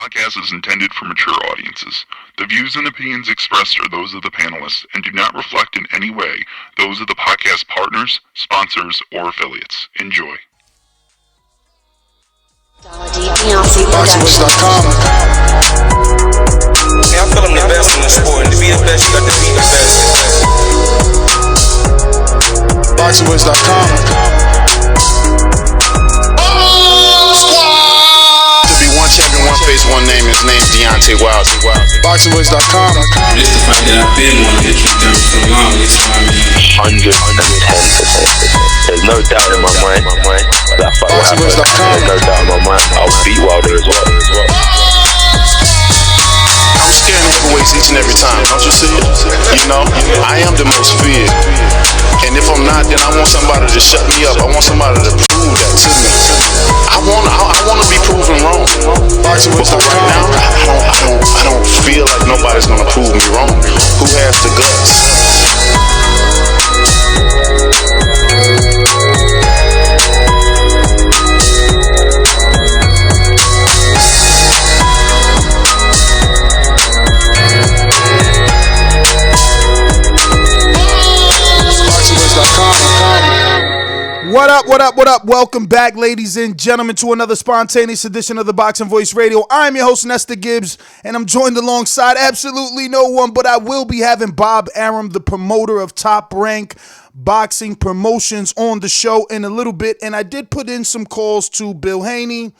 Podcast is intended for mature audiences. The views and opinions expressed are those of the panelists and do not reflect in any way those of the podcast partners, sponsors, or affiliates. Enjoy. Boxingwits.com. Yeah, I feel I'm the best in the sport, and to be the best, you got to be the best. Boxingwits.com. Champion, one face, one name. His name's Deontay Wilder. Boxingwits.com. It's the fact that I've been wanting to keep them for the longest. 110%. There's no doubt in my mind that fight will happen. There's no doubt in my mind I'll beat Wilder as well. I'm scaring heavyweights each and every time. Don't you see it? You know, I am the most feared. And if I'm not, then I want somebody to shut me up. I want somebody to prove that to me. I want to be proven wrong. But right now, I don't feel like nobody's gonna prove me wrong. Who has the guts? What up? Welcome back, ladies and gentlemen, to another spontaneous edition of the Boxing Voice Radio. I'm your host, Nestor Gibbs, and I'm joined alongside absolutely no one, but I will be having Bob Arum, the promoter of Top Rank Boxing Promotions, on the show in a little bit. And I did put in some calls to Bill Haney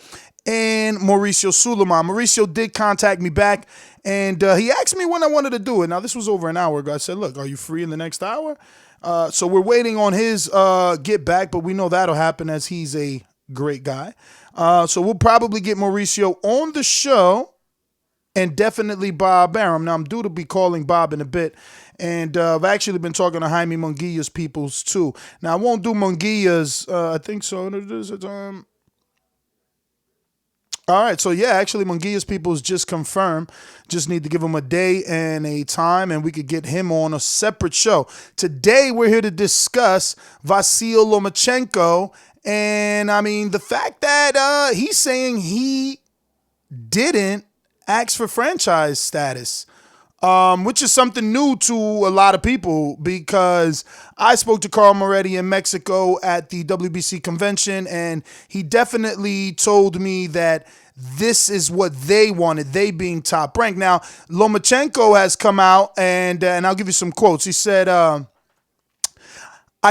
and Mauricio Sulaiman. Mauricio did contact me back, and he asked me when I wanted to do it. Now, this was over an hour ago. I said, look, are you free in the next hour? So we're waiting on his get back, but we know that'll happen as he's a great guy. So we'll probably get Mauricio on the show and definitely Bob Arum. Now, I'm due to be calling Bob in a bit, and I've actually been talking to Jaime Munguia's peoples too. Now, I won't do Munguia's, I think so. All right, so yeah, actually, Munguia's people is just confirmed. Just need to give him a day and a time, and we could get him on a separate show. Today, we're here to discuss Vasyl Lomachenko, and I mean, the fact that he's saying he didn't ask for franchise status, which is something new to a lot of people, because I spoke to Carl Moretti in Mexico at the WBC convention, and he definitely told me that this is what they wanted, they being Top Rank. Now, Lomachenko has come out, and I'll give you some quotes. He said, I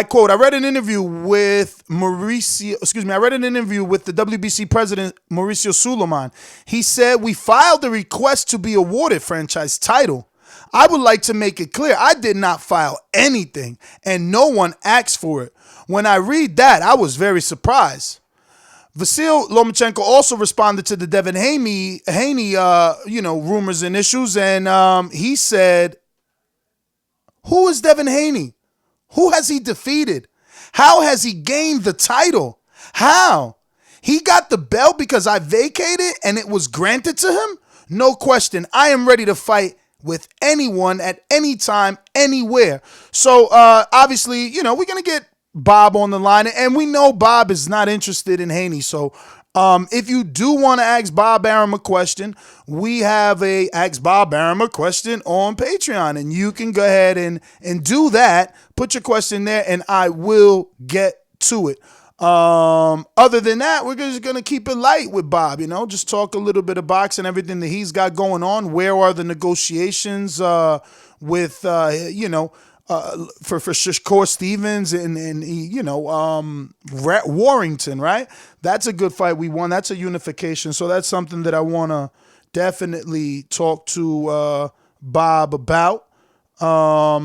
quote, I read an interview with the WBC president, Mauricio Sulaiman. He said, we filed a request to be awarded franchise title. I would like to make it clear, I did not file anything, and no one asked for it. When I read that, I was very surprised. Vasyl Lomachenko also responded to the Devin Haney, rumors and issues, and he said, who is Devin Haney? Who has he defeated? How has he gained the title? How? He got the belt because I vacated and it was granted to him? No question. I am ready to fight with anyone at any time, anywhere. So, obviously, we're going to get Bob on the line, and we know Bob is not interested in Haney. So, if you do want to ask Bob Arum a question, we have a Ask Bob Arum a Question on Patreon, and you can go ahead and do that. Put your question there, and I will get to it. Other than that, we're just going to keep it light with Bob, just talk a little bit of boxing, everything that he's got going on. Where are the negotiations with, for Shakur Stevens and Warrington, right? That's a good fight we won. That's a unification. So that's something that I want to definitely talk to Bob about. Let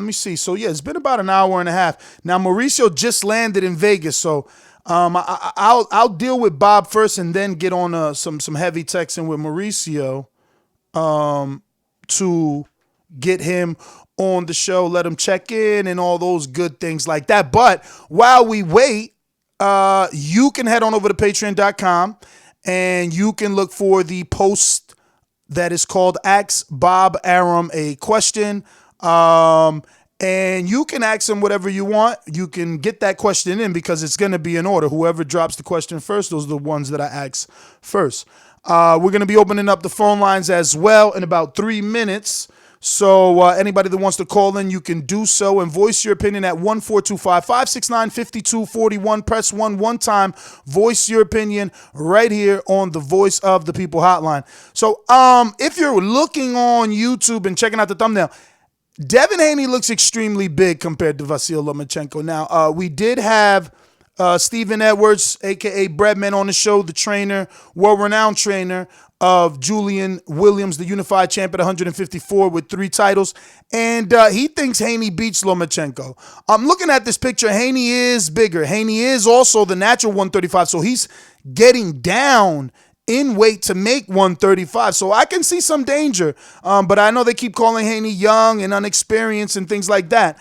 me see. So, yeah, it's been about an hour and a half. Now, Mauricio just landed in Vegas, so I'll deal with Bob first and then get on some heavy texting with Mauricio to get him on the show, let him check in and all those good things like that. But while we wait, you can head on over to patreon.com and you can look for the post that is called Ask Bob Arum a Question. And you can ask him whatever you want. You can get that question in because it's going to be in order. Whoever drops the question first, those are the ones that I ask first. We're going to be opening up the phone lines as well in about 3 minutes. So anybody that wants to call in, you can do so and voice your opinion at 1-425-569-5241. Press 1 time. Voice your opinion right here on the Voice of the People hotline. So if you're looking on YouTube and checking out the thumbnail, Devin Haney looks extremely big compared to Vasyl Lomachenko. Now, we did have Stephen Edwards, a.k.a. Breadman, on the show, the trainer, world-renowned trainer of Julian Williams, the unified champ at 154 with 3 titles. And he thinks Haney beats Lomachenko. I'm looking at this picture. Haney is bigger. Haney is also the natural 135, so he's getting down in weight to make 135. So I can see some danger. But I know they keep calling Haney young and unexperienced and things like that.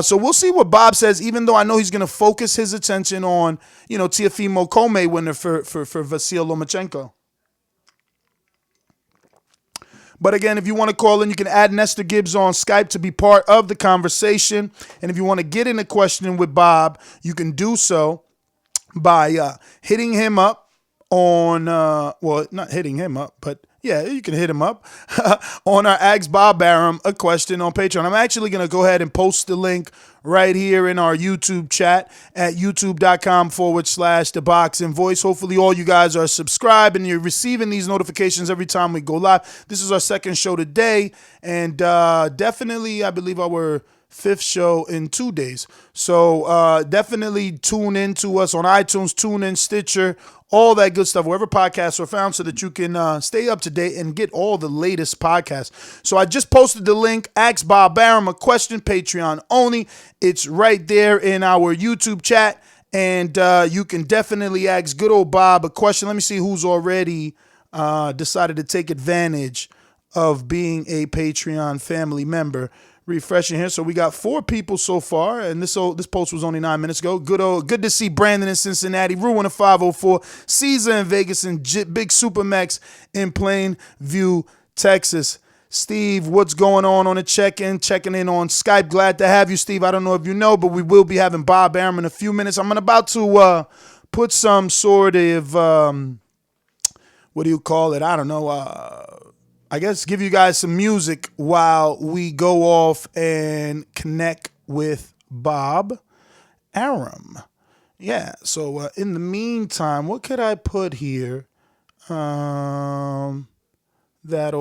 So we'll see what Bob says, even though I know he's going to focus his attention on, Teofimo Kome winner for Vasyl Lomachenko. But again, if you want to call in, you can add Nestor Gibbs on Skype to be part of the conversation. And if you want to get in a question with Bob, you can do so by hitting him up on, not hitting him up, but yeah, you can hit him up on our Ask Bob Arum a question on Patreon. I'm actually going to go ahead and post the link right here in our YouTube chat at youtube.com/The Boxing Voice. Hopefully all you guys are subscribed and you're receiving these notifications every time we go live. This is our second show today, and definitely, I believe, our 5th show in 2 days. So definitely tune in to us on iTunes, tune in, Stitcher, all that good stuff, wherever podcasts are found, so that you can stay up to date and get all the latest podcasts. So I just posted the link, Ask Bob Arum a question, Patreon only. It's right there in our YouTube chat, and you can definitely ask good old Bob a question. Let me see who's already decided to take advantage of being a Patreon family member. Refreshing here. So we got 4 people so far, and this post was only 9 minutes ago. Good to see Brandon in Cincinnati, Ruin of 504, Caesar in Vegas, and Big Supermax in Plainview, Texas. Steve, what's going on the check-in? Checking in on Skype. Glad to have you, Steve. I don't know if you know, but we will be having Bob Arum in a few minutes. I'm about to put some sort of, what do you call it? I don't know, I guess give you guys some music while we go off and connect with Bob Arum. Yeah, so in the meantime, what could I put here that'll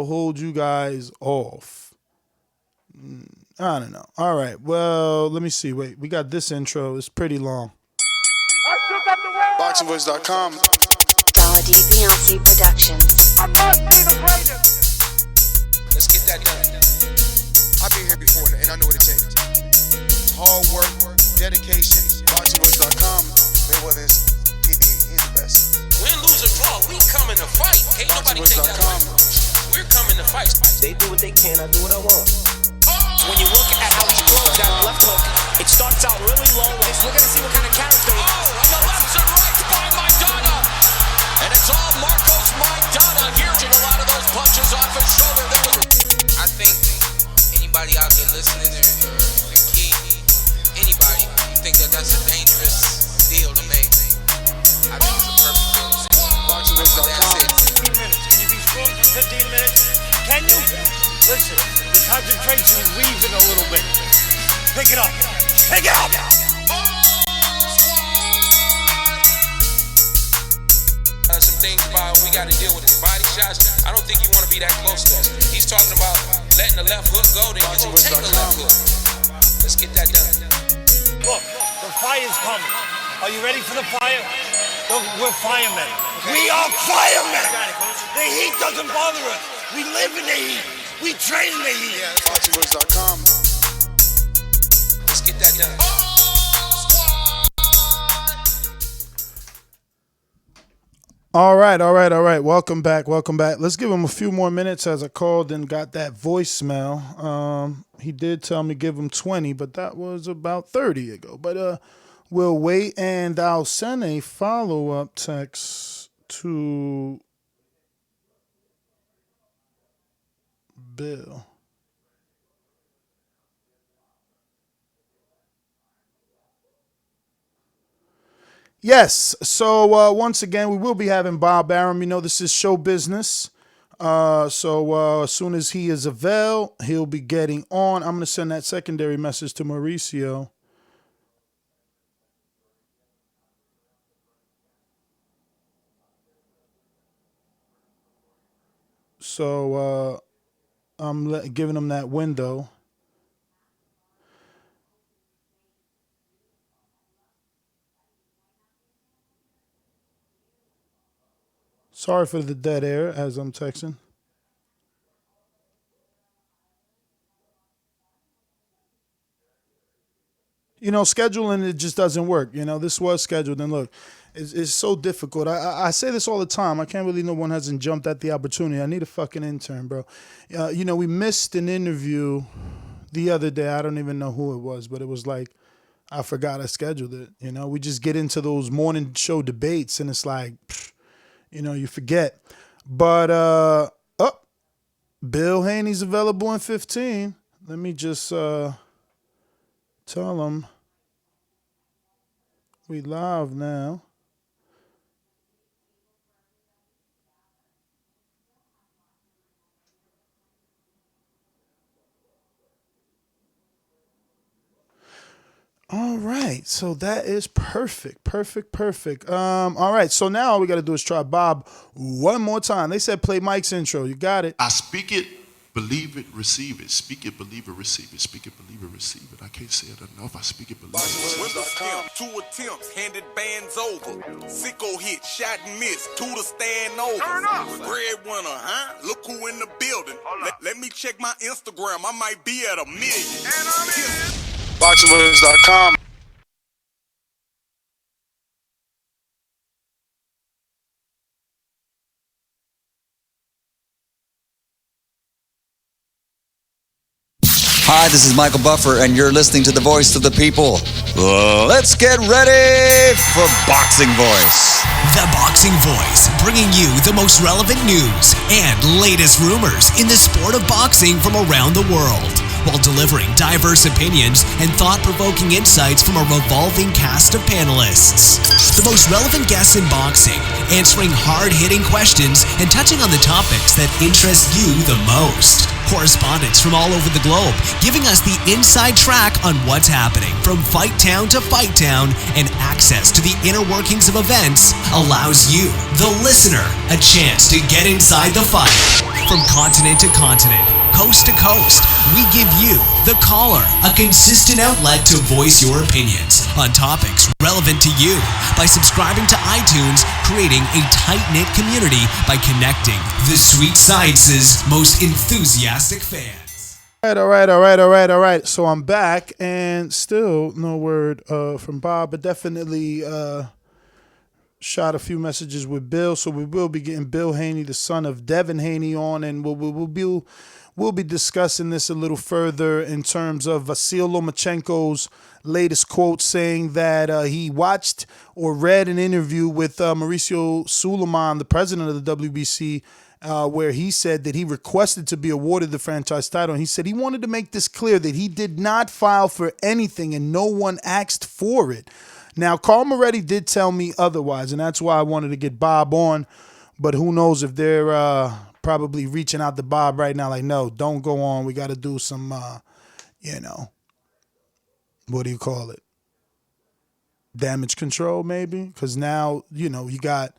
hold you guys off? I don't know. All right, well, let me see. Wait, we got this intro. It's pretty long. BoxingVoice.com. Saudi Beyonce Productions. I must be the greatest. Let's get that done. I've been here before, and I know what it takes. It's hard work, dedication. BoxingVoice.com. Mayweather's PB, he's the best. Win, lose, or draw, we coming to fight. Can't nobody take that away from us. We're coming to fight. They do what they can, I do what I want. When you look at how he throws that left hook, it starts out really low. We're going to see what kind of character he has. And the lefts and rights by Maidana. And it's all Marcos Maidana here. A lot of those punches off his shoulder. I think anybody out there listening or the key, anybody, you think that that's a dangerous deal to make. I think it's a perfect deal to make. BoxingVoice.com. 15 minutes. Can you be strong for 15 minutes? Can you? Listen, the concentration is leaving a little bit. Pick it up. Pick it up! Some things about we got to deal with his body shots. I don't think you want to be that close to us. He's talking about letting the left hook go, then you're going to take the left hook. Let's get that done. Look, the fire's coming. Are you ready for the fire? Look, we're firemen. We are firemen! The heat doesn't bother us. We live in the heat. We train in the heat. BoxingVoice.com. Let's get that done. All right. Welcome back. Let's give him a few more minutes as I called and got that voicemail. He did tell me give him 20, but that was about 30 ago. But we'll wait, and I'll send a follow-up text to Bill. Yes. So once again, we will be having Bob Arum. You know, this is show business. So as soon as he is available, he'll be getting on. I'm going to send that secondary message to Mauricio. So I'm giving him that window. Sorry for the dead air as I'm texting. You know, scheduling, it just doesn't work. You know, this was scheduled, and look, it's so difficult. I say this all the time. I can't believe no one hasn't jumped at the opportunity. I need a fucking intern, bro. You know, we missed an interview the other day. I don't even know who it was, but it was like, I forgot I scheduled it. You know, we just get into those morning show debates, and it's like, you know, you forget. But, Bill Haney's available in 15. Let me just tell him we live now. All right, so that is perfect. All right, so now all we got to do is try Bob one more time. They said play Mike's intro. You got it. I speak it, believe it, receive it. Speak it, believe it, receive it. Speak it, believe it, receive it. I can't say it enough. I speak it, believe it. Two attempts, handed bands over. Sicko hit, shot and miss. Two to stand over. Turn up. Breadwinner, huh? Look who in the building. Let me check my Instagram. I might be at 1 million. And I'm in. BoxingWinners.com. Hi, this is Michael Buffer, and you're listening to the voice of the people. Let's get ready for Boxing Voice. The Boxing Voice, bringing you the most relevant news and latest rumors in the sport of boxing from around the world, while delivering diverse opinions and thought-provoking insights from a revolving cast of panelists. The most relevant guests in boxing, answering hard-hitting questions and touching on the topics that interest you the most. Correspondents from all over the globe, giving us the inside track on what's happening from fight town to fight town, and access to the inner workings of events allows you, the listener, a chance to get inside the fight. From continent to continent, coast to coast, we give you, the caller, a consistent outlet to voice your opinions on topics relevant to you by subscribing to iTunes, creating a tight-knit community by connecting the Sweet Science's most enthusiastic fans. All right. So I'm back, and still no word from Bob, but definitely shot a few messages with Bill. So we will be getting Bill Haney, the son of Devin Haney, on, and we'll be discussing this a little further in terms of Vasyl Lomachenko's latest quote saying that he watched or read an interview with Mauricio Sulaiman, the president of the WBC, where he said that he requested to be awarded the franchise title. And he said he wanted to make this clear that he did not file for anything and no one asked for it. Now, Carl Moretti did tell me otherwise, and that's why I wanted to get Bob on. But who knows if they're probably reaching out to Bob right now like, no, don't go on. We got to do some, what do you call it? Damage control, maybe? Because now, you got,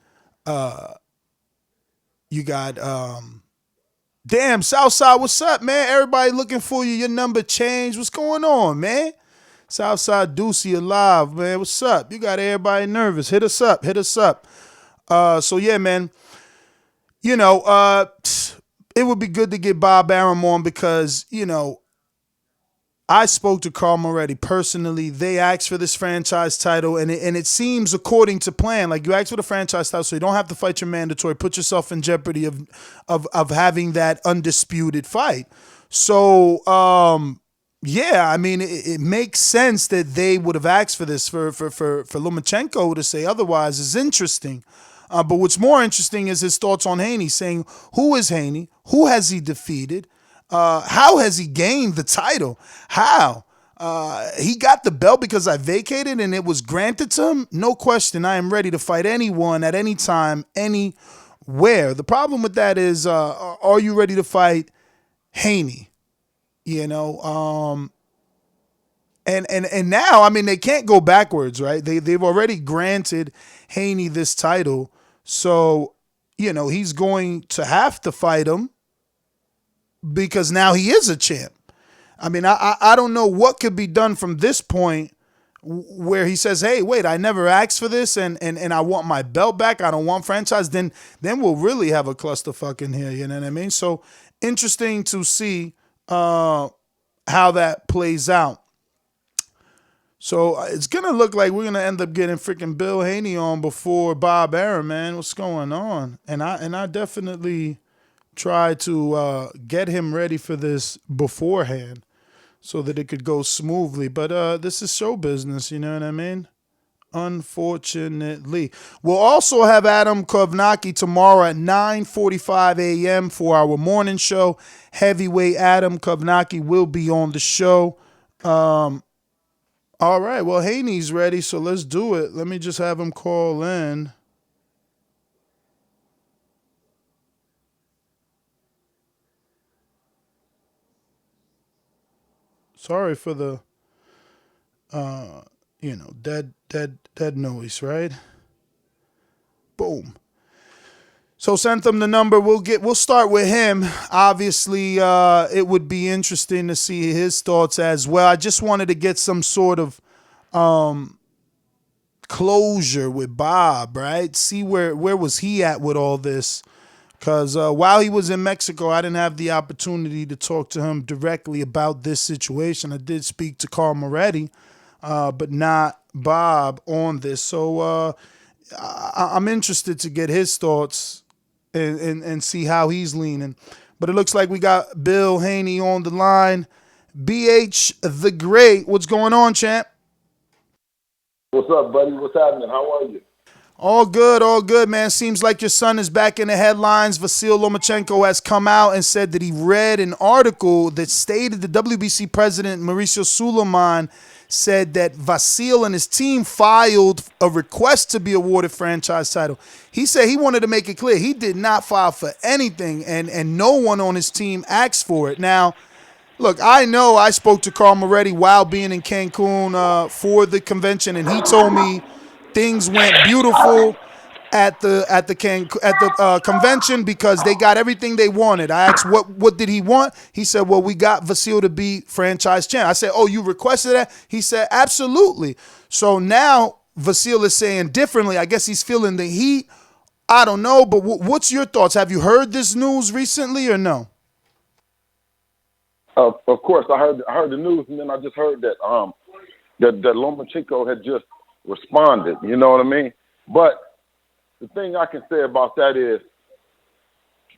damn, Southside, what's up, man? Everybody looking for you. Your number changed. What's going on, man? Southside Deucey alive, man. What's up? You got everybody nervous. Hit us up. So, yeah, man. It would be good to get Bob Arum on because, I spoke to Carl Moretti personally. They asked for this franchise title, and it seems according to plan. Like, you asked for the franchise title, so you don't have to fight your mandatory. Put yourself in jeopardy of having that undisputed fight. So, yeah, I mean, it makes sense that they would have asked for this. For Lomachenko to say otherwise is interesting. But what's more interesting is his thoughts on Haney, saying, who is Haney? Who has he defeated? How has he gained the title? How? he got the belt because I vacated and it was granted to him. No question, I am ready to fight anyone at any time, anywhere. The problem with that is, are you ready to fight Haney? You know, and now, I mean, they can't go backwards, right? They've already granted Haney this title, so you know he's going to have to fight him because now he is a champ. I mean, I don't know what could be done from this point where he says, hey, wait, I never asked for this and I want my belt back. I don't want franchise. Then we'll really have a clusterfuck in here. You know what I mean? So interesting to see how that plays out. So it's going to look like we're going to end up getting freaking Bill Haney on before Bob Arum, man. What's going on? And I definitely try to get him ready for this beforehand so that it could go smoothly. But this is show business, you know what I mean? Unfortunately. We'll also have Adam Kovnacki tomorrow at 9:45 a.m. for our morning show. Heavyweight Adam Kovnacki will be on the show. All right, well, Haney's ready, so let's do it. Let me just have him call in. Sorry for the, dead noise, right? Boom. So send them the number. We'll start with him. Obviously, it would be interesting to see his thoughts as well. I just wanted to get some sort of closure with Bob, right? See where was he at with all this? Because while he was in Mexico, I didn't have the opportunity to talk to him directly about this situation. I did speak to Carl Moretti, but not Bob on this. So I'm interested to get his thoughts and see how he's leaning. But it looks like we got Bill Haney on the line. BH the Great, what's going on, champ? What's up, buddy? What's happening? How are you? All good, man. Seems like your son is back in the headlines. Vasyl Lomachenko has come out and said that he read an article that stated the WBC president, Mauricio Sulaiman, said that Vasyl and his team filed a request to be awarded franchise title. He said he wanted to make it clear he did not file for anything, and no one on his team asked for it. Now, look, I know I spoke to Carl Moretti while being in Cancun for the convention, and he told me things went beautiful at the convention because they got everything they wanted. I asked what did he want? He said, well, we got Vasyl to be franchise champ. I said, oh, you requested that? He said, absolutely. So now Vasyl is saying differently. I guess he's feeling the heat. I don't know, but what's your thoughts? Have you heard this news recently or no? Of course, I heard the news, and then I just heard that that Lomachenko had just responded. You know what I mean? But the thing I can say about that is,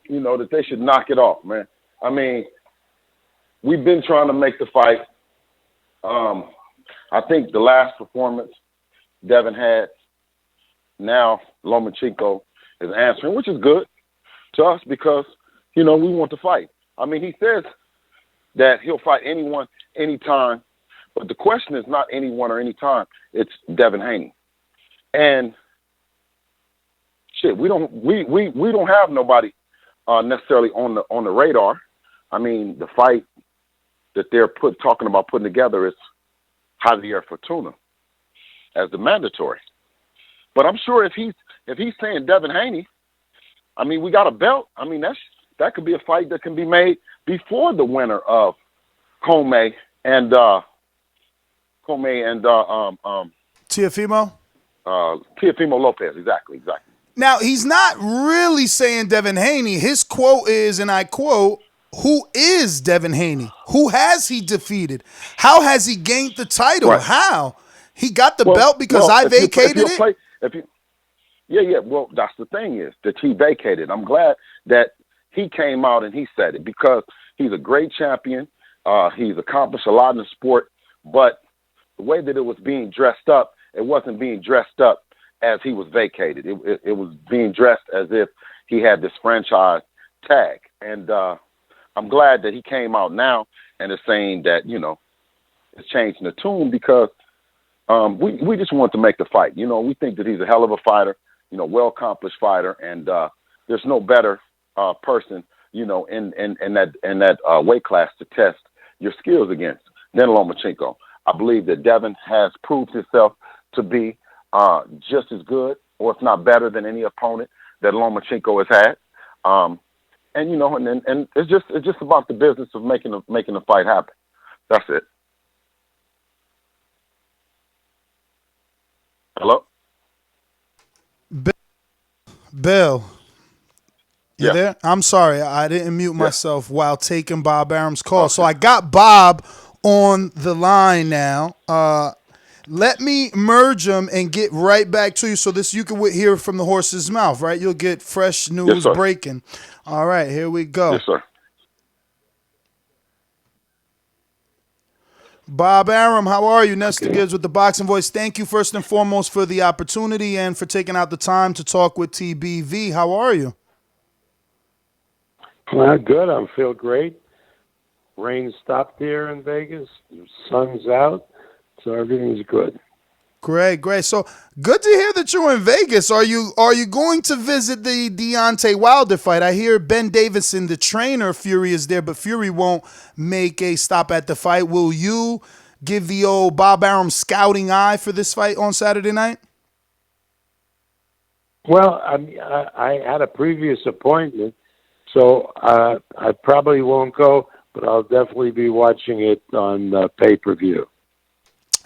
you know, that they should knock it off, man. I mean, we've been trying to make the fight. I think the last performance Devin had, now Lomachenko is answering, which is good to us because, you know, we want to fight. I mean, he says that he'll fight anyone, anytime. But the question is not anyone or anytime. It's Devin Haney. And shit, we don't have nobody necessarily on the radar. I mean, the fight that they're talking about putting together is Javier Fortuna as the mandatory. But I'm sure if he's saying Devin Haney, I mean, we got a belt. I mean, that could be a fight that can be made before the winner of Teofimo Lopez. Exactly. Now, he's not really saying Devin Haney. His quote is, and I quote, who is Devin Haney? Who has he defeated? How has he gained the title? Right. How? He got the belt because I vacated it? Yeah. Well, that's the thing is that he vacated. I'm glad that he came out and he said it because he's a great champion. He's accomplished a lot in the sport, but the way that it was being dressed up, it wasn't being dressed up as he was vacated. It was being dressed as if he had this franchise tag. And I'm glad that he came out now and is saying that, you know, is changing the tune because we just want to make the fight. You know, we think that he's a hell of a fighter, you know, well-accomplished fighter, and there's no better person, you know, in that weight class to test your skills against than Lomachenko. I believe that Devin has proved himself to be just as good, or if not better, than any opponent that Lomachenko has had. And you know, and it's just about the business of making the fight happen. That's it. Hello? Bill, you Yeah. there? I'm sorry, I didn't mute myself while taking Bob Arum's call. So I got Bob on the line now. Let me merge them and get right back to you so this you can hear from the horse's mouth, right? You'll get fresh news breaking. All right, here we go. Yes, sir. Bob Arum, how are you? Nestor Gibbs with the Boxing Voice. Thank you first and foremost for the opportunity and for taking out the time to talk with TBV. How are you? Well, good. I feel great. Rain stopped here in Vegas. The sun's out, so everything's good. Great. So good to hear that you're in Vegas. Are you going to visit the Deontay Wilder fight? I hear Ben Davison, the trainer, Fury is there, but Fury won't make a stop at the fight. Will you give the old Bob Arum scouting eye for this fight on Saturday night? Well, I had a previous appointment, so I probably won't go, but I'll definitely be watching it on pay-per-view.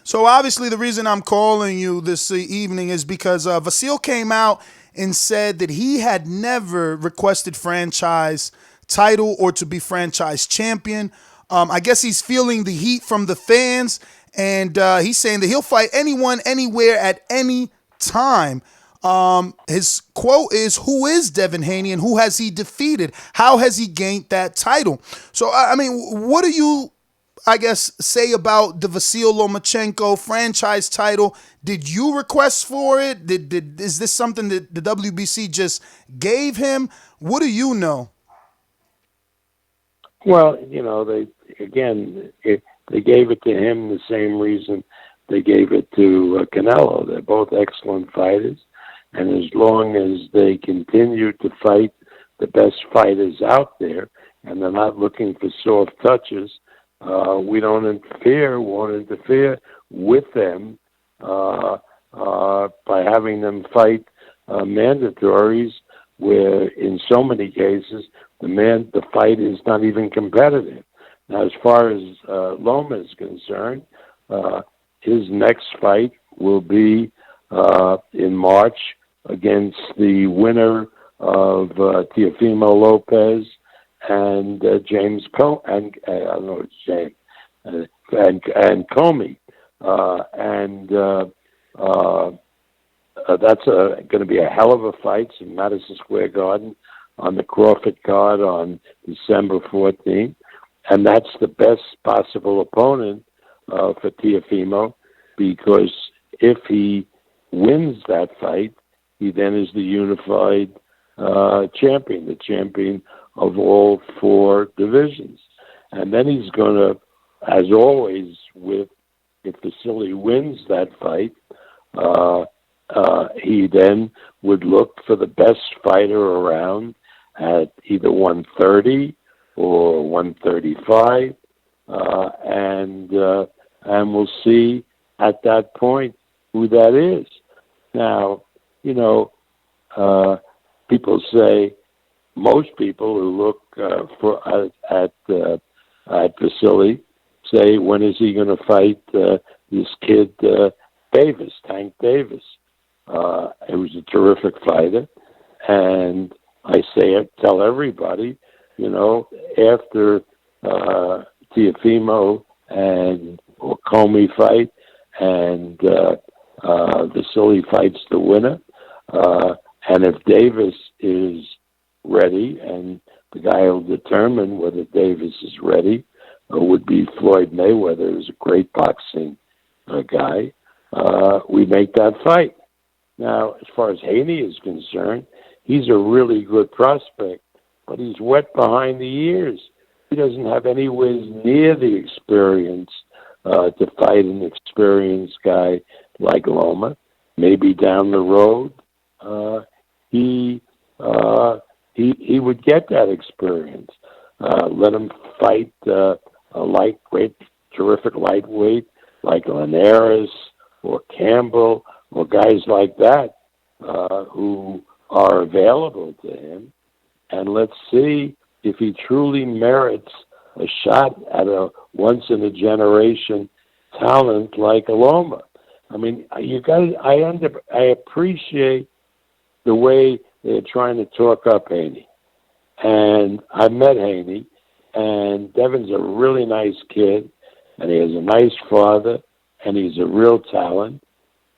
So obviously the reason I'm calling you this evening is because Vasyl came out and said that he had never requested franchise title or to be franchise champion. I guess he's feeling the heat from the fans, and he's saying that he'll fight anyone, anywhere, at any time. His quote is, "Who is Devin Haney and who has he defeated? How has he gained that title?" So, I mean, what do you, I guess, say about the Vasyl Lomachenko franchise title? Did you request for it? Is this something that the WBC just gave him? What do you know? Well, you know, they gave it to him the same reason they gave it to Canelo. They're both excellent fighters, and as long as they continue to fight the best fighters out there, and they're not looking for soft touches, we won't interfere with them by having them fight mandatories, where in so many cases the fight is not even competitive. Now, as far as Loma is concerned, his next fight will be in March against the winner of Teofimo Lopez and James and I don't know, it's James and Comey, that's going to be a hell of a fight in Madison Square Garden on the Crawford card on December 14th, and that's the best possible opponent for Teofimo, because if he wins that fight, he then is the unified champion, the champion of all four divisions. And then he's going to, as always, if Vasyl wins that fight, he then would look for the best fighter around at either 130 or 135, and we'll see at that point who that is. Now, you know, people say, most people who look at Vasyl say, when is he going to fight this kid Davis, Tank Davis? He was a terrific fighter, and I tell everybody, you know, after Teofimo and Comey fight, and Vasyl fights the winner, and if Davis is ready, and the guy who'll determine whether Davis is ready would be Floyd Mayweather, who's a great boxing guy, we make that fight. Now, as far as Haney is concerned, he's a really good prospect, but he's wet behind the ears. He doesn't have anywhere near the experience to fight an experienced guy like Loma. Maybe down the road, he would get that experience. Let him fight a lightweight, terrific lightweight like Linares or Campbell or guys like that who are available to him, and let's see if he truly merits a shot at a once-in-a-generation talent like Loma. I mean, I appreciate the way they're trying to talk up Haney. And I met Haney, and Devin's a really nice kid, and he has a nice father, and he's a real talent,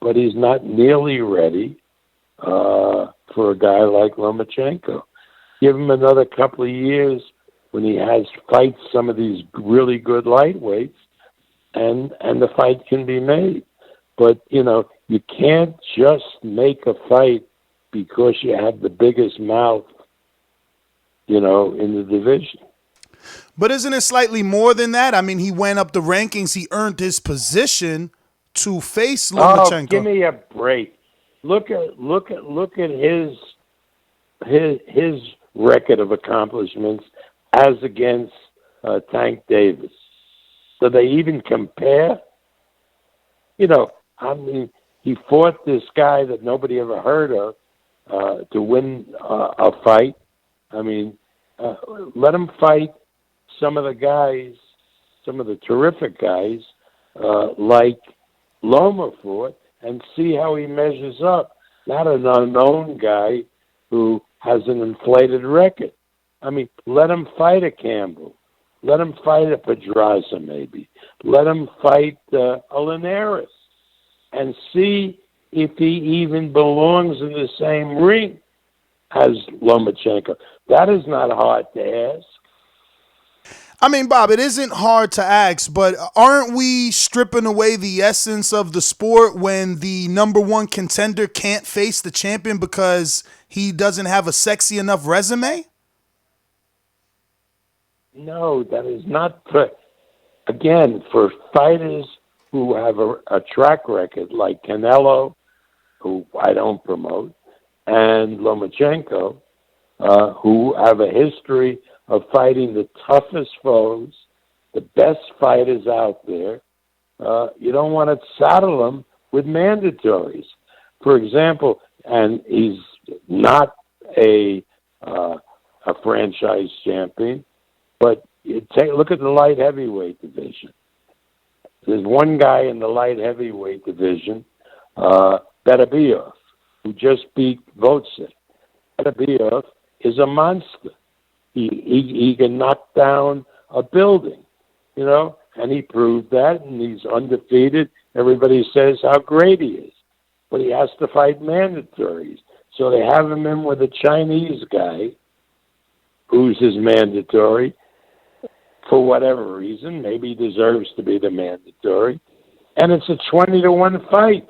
but he's not nearly ready for a guy like Lomachenko. Give him another couple of years when he has fights some of these really good lightweights, and the fight can be made. But, you can't just make a fight because you have the biggest mouth, in the division. But isn't it slightly more than that? I mean, he went up the rankings. He earned his position to face Lomachenko. Oh, give me a break. Look at his record of accomplishments as against Tank Davis. Do they even compare? I mean, he fought this guy that nobody ever heard of to win a fight. I mean, let him fight some of the guys, some of the terrific guys, like Loma fought, and see how he measures up. Not an unknown guy who has an inflated record. I mean, let him fight a Campbell. Let him fight a Pedraza, maybe. Let him fight a Linares, and see if he even belongs in the same ring as Lomachenko. That is not hard to ask. I mean, Bob, it isn't hard to ask, but aren't we stripping away the essence of the sport when the number one contender can't face the champion because he doesn't have a sexy enough resume? No, that is not for fighters who have a track record like Canelo, who I don't promote, and Lomachenko, who have a history of fighting the toughest foes, the best fighters out there. You don't want to saddle them with mandatories. For example, and he's not a franchise champion, but look at the light heavyweight division. There's one guy in the light heavyweight division, Beterbiev, who just beat Vasyl. Beterbiev is a monster. He can knock down a building, and he proved that, and he's undefeated. Everybody says how great he is, but he has to fight mandatories. So they have him in with a Chinese guy who's his mandatory for whatever reason. Maybe he deserves to be the mandatory, and it's a 20-1 fight.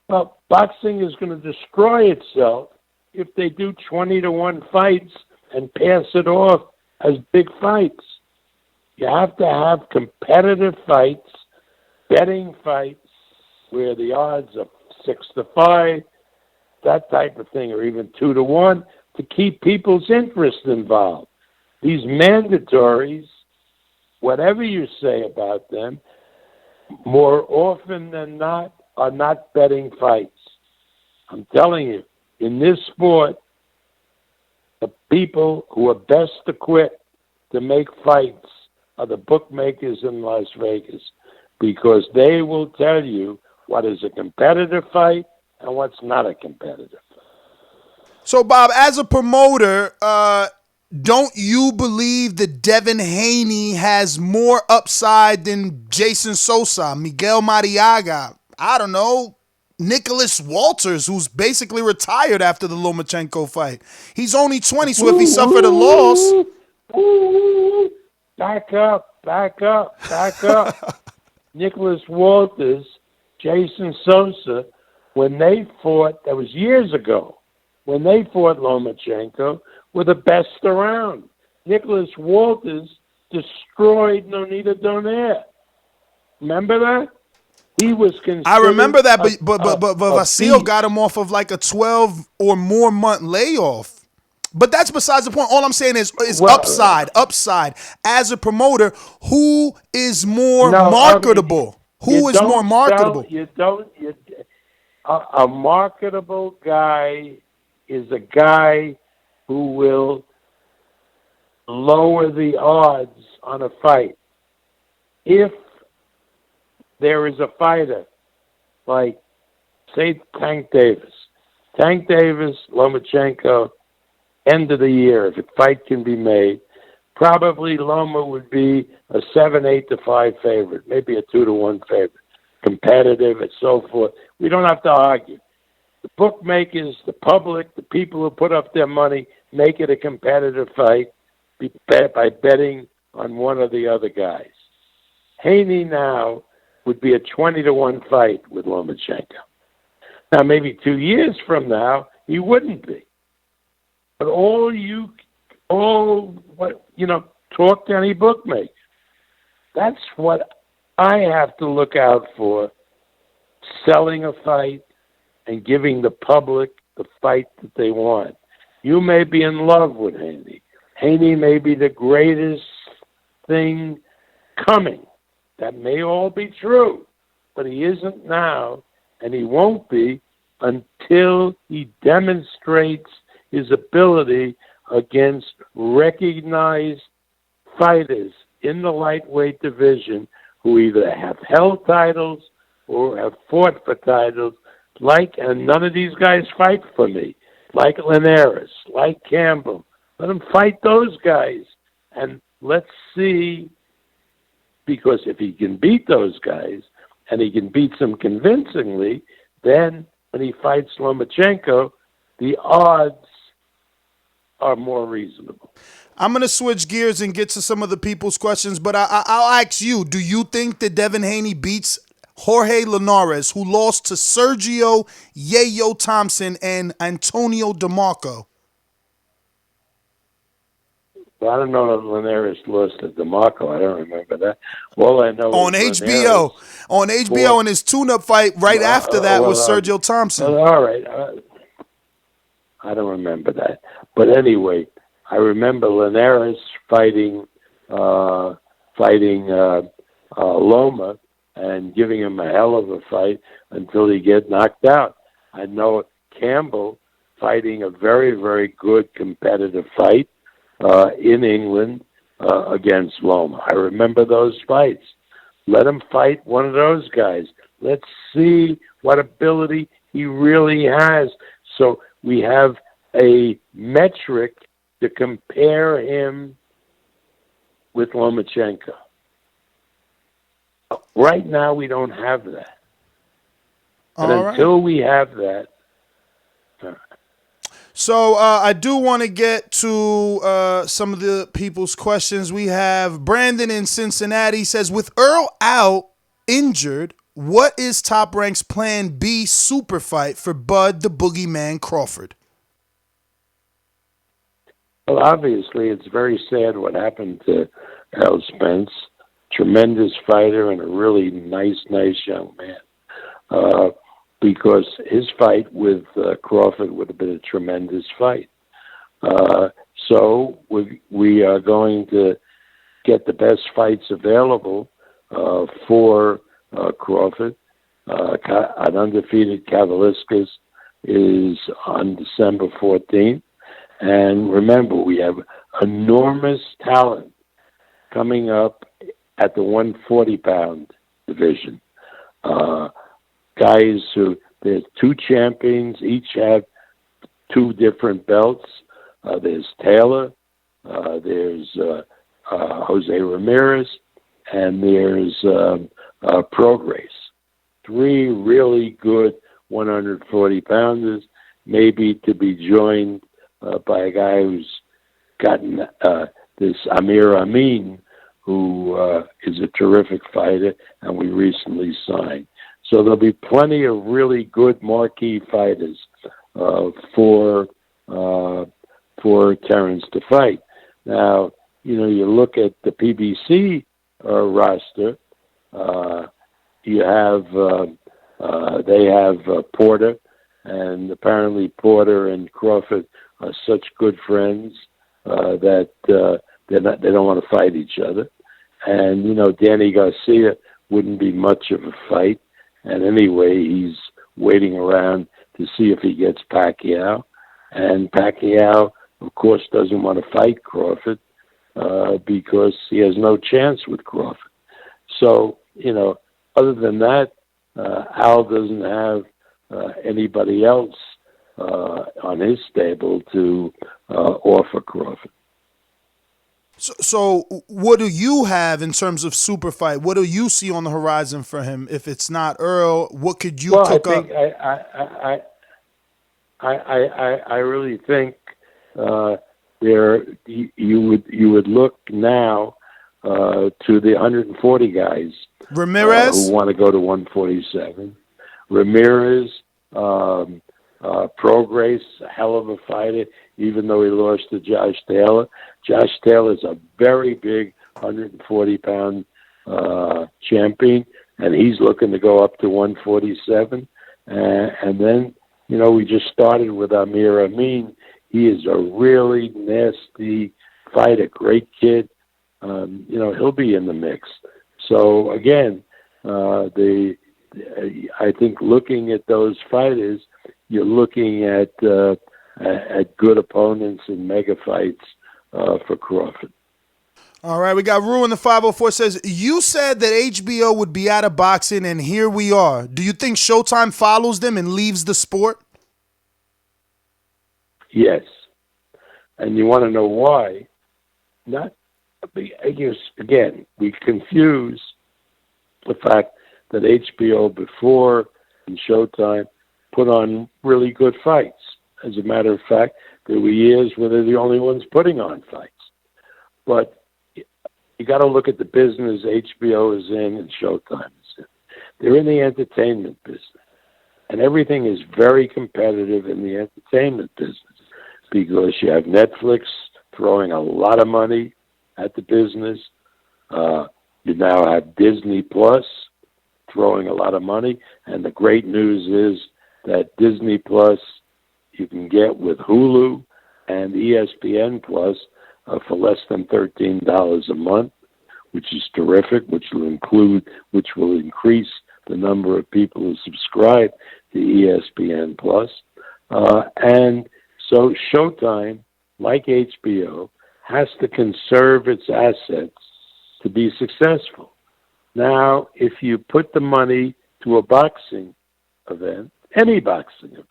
Well, boxing is going to destroy itself if they do 20-1 fights and pass it off as big fights. You have to have competitive fights, betting fights, where the odds are 6-5, that type of thing, or even 2-1, to keep people's interest involved. These mandatories, whatever you say about them, more often than not, are not betting fights. I'm telling you, in this sport, the people who are best equipped to make fights are the bookmakers in Las Vegas, because they will tell you what is a competitive fight and what's not a competitive fight. So, Bob, as a promoter, don't you believe that Devin Haney has more upside than Jason Sosa, Miguel Mariaga, I don't know, Nicholas Walters, who's basically retired after the Lomachenko fight? He's only 20, so if he suffered a loss... Back up. Nicholas Walters, Jason Sosa, when they fought, that was years ago, when they fought Lomachenko, were the best around. Nicholas Walters destroyed Nonita Donaire. Remember that? He was considered. I remember that, but a Vasyl beast. got him off of like a 12 or more month layoff. But that's besides the point. All I'm saying is upside. As a promoter, who is more marketable? Who is more marketable? A marketable guy is a guy who will lower the odds on a fight. If there is a fighter like, say, Tank Davis, Lomachenko, end of the year, if a fight can be made, probably Loma would be a 7-8-5 favorite, maybe a 2-1 favorite, competitive and so forth. We don't have to argue. The bookmakers, the public, the people who put up their money make it a competitive fight by betting on one of the other guys. Haney now would be a 20-1 fight with Lomachenko. Now, maybe 2 years from now, he wouldn't be. But talk to any bookmaker. That's what I have to look out for, selling a fight and giving the public the fight that they want. You may be in love with Haney. Haney may be the greatest thing coming. That may all be true, but he isn't now, and he won't be until he demonstrates his ability against recognized fighters in the lightweight division who either have held titles or have fought for titles, and none of these guys fight for me, like Linares, like Campbell. Let them fight those guys, and let's see, because if he can beat those guys, and he can beat them convincingly, then when he fights Lomachenko, the odds are more reasonable. I'm going to switch gears and get to some of the people's questions, but I'll ask you, do you think that Devin Haney beats Jorge Linares, who lost to Sergio Yayo Thompson and Antonio DeMarco? Well, I don't know that Linares lost to DeMarco. I don't remember that. All I know on is HBO. On HBO in his tune-up fight right after that was Sergio Thompson. All right. I don't remember that. But anyway, I remember Linares fighting Loma and giving him a hell of a fight until he get knocked out. I know Campbell fighting a very, very good competitive fight in England against Loma. I remember those fights. Let him fight one of those guys. Let's see what ability he really has. So we have a metric to compare him with Lomachenko. Right now, we don't have that. And until we have that... So I do want to get to some of the people's questions. We have Brandon in Cincinnati says, with Earl out injured, what is Top Rank's plan B super fight for Bud the Boogeyman Crawford? Well, obviously, it's very sad what happened to Errol Spence. Tremendous fighter and a really nice young man. Because his fight with Crawford would have been a tremendous fight. So we are going to get the best fights available for Crawford. An undefeated Kavaliskas is on December 14th. And remember, we have enormous talent coming up at the 140-pound division. Guys who, there's two champions, each have two different belts. There's Taylor, there's Jose Ramirez, and there's Prograis. Three really good 140-pounders, maybe to be joined by a guy who's gotten this Amir Amin, who is a terrific fighter, and we recently signed. So there'll be plenty of really good marquee fighters for Terrence to fight. Now, you look at the PBC roster, You have they have Porter, and apparently Porter and Crawford are such good friends that they don't want to fight each other. And Danny Garcia wouldn't be much of a fight, and anyway, he's waiting around to see if he gets Pacquiao. And Pacquiao, of course, doesn't want to fight Crawford because he has no chance with Crawford. So, other than that, Al doesn't have anybody else on his stable to offer Crawford. So what do you have in terms of super fight? What do you see on the horizon for him? If it's not Earl, what could you cook up? I really think you would look now to the 140 guys. Ramirez, who want to go to 147. Ramirez, Prograis, a hell of a fighter, even though he lost to Josh Taylor. Josh Taylor is a very big 140-pound champion, and he's looking to go up to 147. And then, we just started with Amir Amin. He is a really nasty fighter, great kid. He'll be in the mix. So again, I think looking at those fighters, you're looking at good opponents and mega fights for Crawford. All right, we got Rue in the 504 says, you said that HBO would be out of boxing, and here we are. Do you think Showtime follows them and leaves the sport? Yes. And you want to know why? Again, we confuse the fact that HBO before and Showtime put on really good fights. As a matter of fact, there were years where they're the only ones putting on fights. But you got to look at the business HBO is in and Showtime is in. They're in the entertainment business. And everything is very competitive in the entertainment business because you have Netflix throwing a lot of money at the business. You now have Disney Plus throwing a lot of money. And the great news is that Disney Plus you can get with Hulu and ESPN Plus for less than $13 a month, which is terrific, which will increase the number of people who subscribe to ESPN Plus. And so Showtime, like HBO, has to conserve its assets to be successful. Now, if you put the money to a boxing event, any boxing event,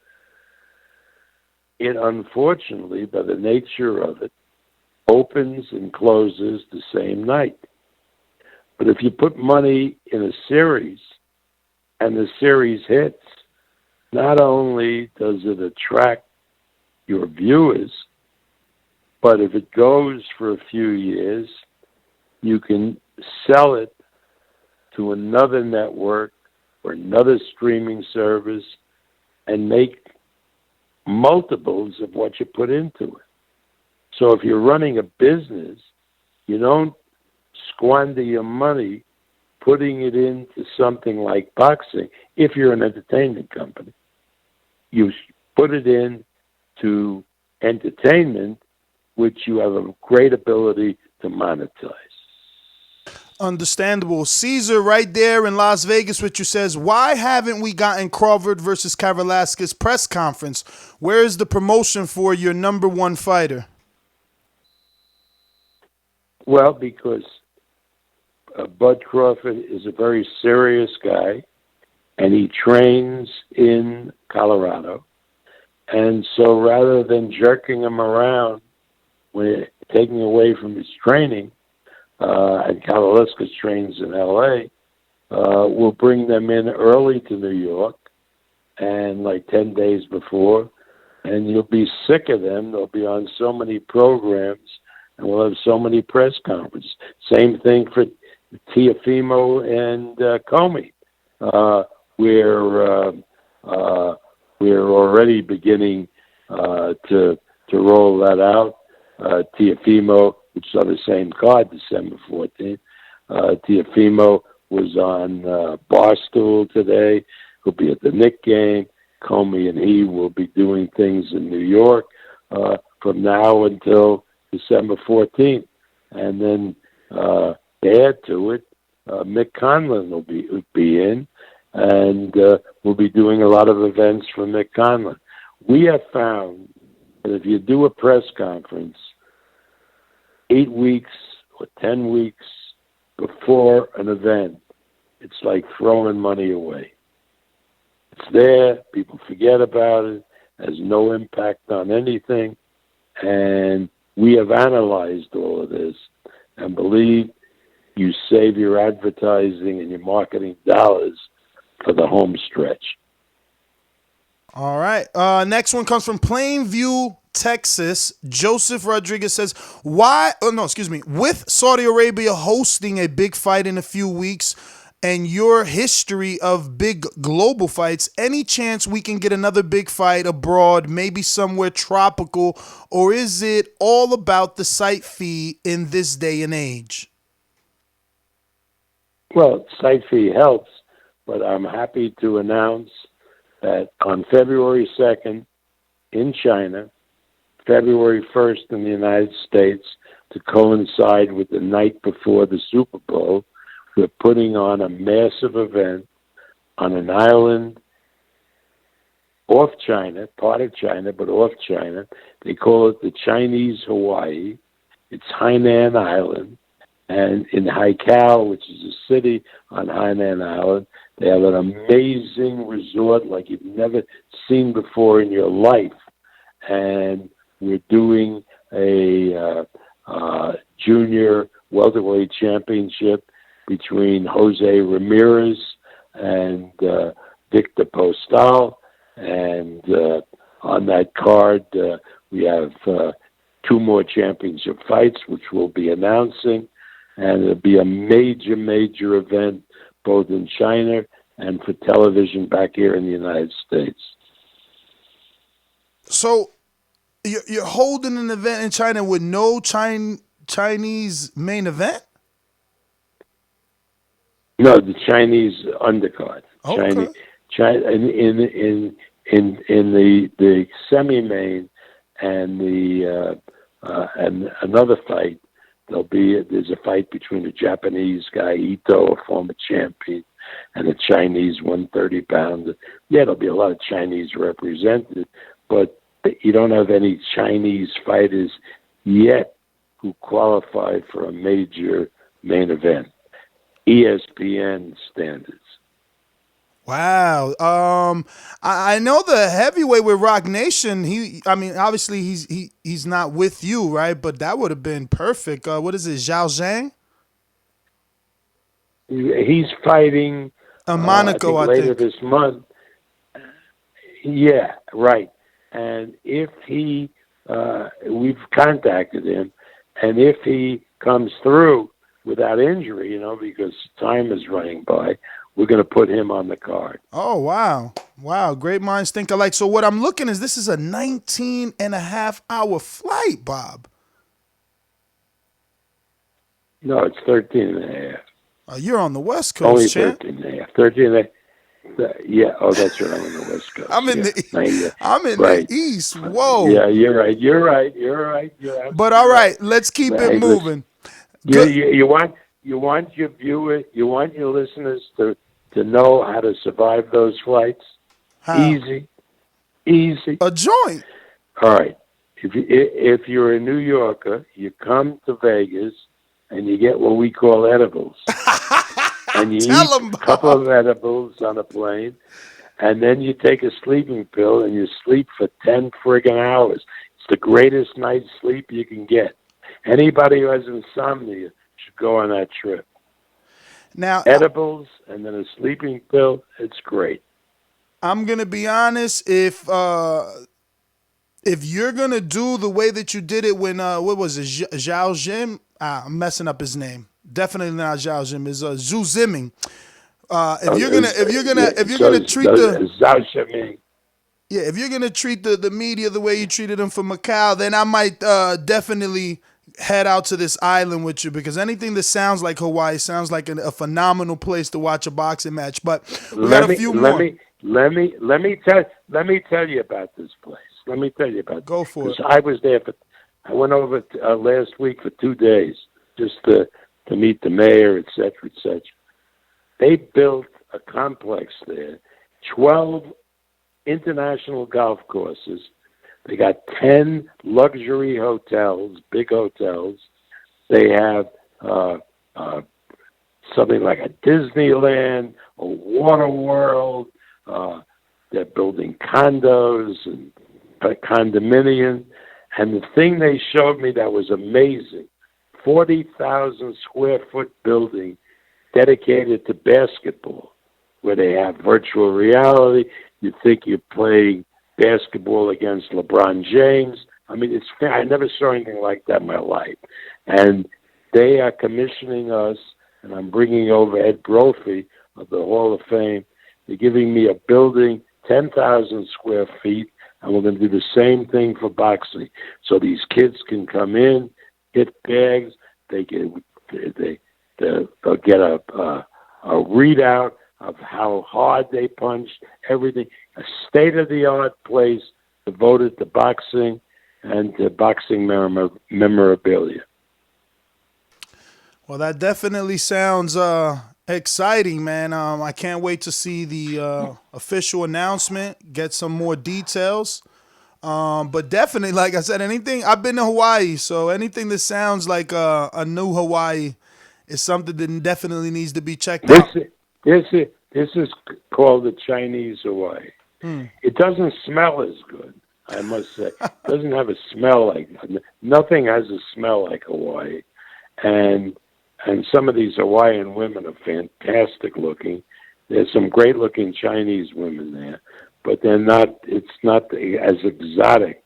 it unfortunately, by the nature of it, opens and closes the same night. But if you put money in a series and the series hits, not only does it attract your viewers, but if it goes for a few years, you can sell it to another network or another streaming service and make multiples of what you put into it. So if you're running a business, you don't squander your money putting it into something like boxing. If you're an entertainment company, you put it in to entertainment, which you have a great ability to monetize. Understandable. Caesar right there in Las Vegas, which you says, why haven't we gotten Crawford versus Velasquez press conference? Where is the promotion for your number one fighter? Well, because Bud Crawford is a very serious guy, and he trains in Colorado. And so rather than jerking him around, when taking away from his training, and Velasquez trains in L.A., we'll bring them in early to New York, and like 10 days before, and you'll be sick of them. They'll be on so many programs, and we'll have so many press conferences. Same thing for Teofimo and Comey. We're already beginning to roll that out. Teofimo, which is on the same card, December 14th. Teofimo was on Barstool today. He'll be at the Knicks game. Comey and he will be doing things in New York from now until December 14th. And then to add to it, Mick Conlon will be in, and we'll be doing a lot of events for Mick Conlon. We have found that if you do a press conference 8 weeks or 10 weeks before an event, it's like throwing money away. It's there, people forget about it, has no impact on anything, and we have analyzed all of this and believe you save your advertising and your marketing dollars for the home stretch. All right. Next one comes from Plainview, Texas. Joseph Rodriguez says, with Saudi Arabia hosting a big fight in a few weeks and your history of big global fights, any chance we can get another big fight abroad, maybe somewhere tropical, or is it all about the site fee in this day and age? Well, site fee helps, but I'm happy to announce that on February 2nd in China, February 1st in the United States, to coincide with the night before the Super Bowl, we're putting on a massive event on an island off China, part of China, but off China. They call it the Chinese Hawaii. It's Hainan Island. And in Haikou, which is a city on Hainan Island, they have an amazing resort like you've never seen before in your life. And we're doing a junior welterweight championship between Jose Ramirez and Victor Postal. And on that card, we have two more championship fights, which we'll be announcing. And it'll be a major, major event, both in China and for television back here in the United States. So you're holding an event in China with no Chinese main event? No, the Chinese undercard. Okay. China in the semi-main and the and another fight. There's a fight between a Japanese guy, Ito, a former champion, and a Chinese 130-pounder. Yeah, there'll be a lot of Chinese represented, but you don't have any Chinese fighters yet who qualify for a major main event. ESPN standards. Wow. I know the heavyweight with Rock Nation. Obviously he's not with you, right? But that would have been perfect. What is it, Zhao Zhang? He's fighting Monaco, I later think. this month. Yeah, right. And if he, we've contacted him, and if he comes through without injury, because time is running by, we're going to put him on the card. Oh, wow. Wow, great minds think alike. So what I'm looking is this is a 19-and-a-half-hour flight, Bob. No, it's 13 and a half. You're on the West Coast, Only champ. 13 and a half. 13 and a half. Yeah, that's right. I'm on the West Coast. I'm in the East. Whoa. Yeah, you're right. But all right, let's keep it moving. You want your viewers, you want your listeners to know how to survive those flights? How? Easy. A joint. All right. If you're a New Yorker, you come to Vegas and you get what we call edibles. And you eat a couple of edibles on a plane, and then you take a sleeping pill and you sleep for 10 friggin' hours. It's the greatest night's sleep you can get. Anybody who has insomnia should go on that trip. Now, edibles and then a sleeping pill, it's great. I'm going to be honest, if you're going to do the way that you did it when, what was it, Zhao Jim? I'm messing up his name. Definitely not Zhao Jim. It's Zhu Ziming. If you're gonna treat the media the way you treated them for Macau, then I might definitely head out to this island with you because anything that sounds like Hawaii sounds like a phenomenal place to watch a boxing match. But we got a few more. Let me tell you about this place. Let me tell you about. Go for it. I was there I went over last week for 2 days just to meet the mayor, et cetera, et cetera. They built a complex there, 12 international golf courses. They got 10 luxury hotels, big hotels. They have something like a Disneyland, a water world. They're building condos and condominiums. And the thing they showed me that was amazing, 40,000 square foot building dedicated to basketball, where they have virtual reality. You think you're playing basketball against LeBron James. I mean, I never saw anything like that in my life. And they are commissioning us, and I'm bringing over Ed Brophy of the Hall of Fame. They're giving me a building, 10,000 square feet, and we're going to do the same thing for boxing. So these kids can come in, hit bags, they'll get a readout of how hard they punched, everything. A state-of-the-art place devoted to boxing and to boxing memorabilia. Well, that definitely sounds exciting, man. I can't wait to see the official announcement, get some more details. But definitely, like I said, I've been to Hawaii, so anything that sounds like a new Hawaii is something that definitely needs to be checked out. This is called the Chinese Hawaii. It doesn't smell as good, I must say. It doesn't have a smell nothing has a smell like Hawaii. And some of these Hawaiian women are fantastic looking. There's some great looking Chinese women there, but it's not as exotic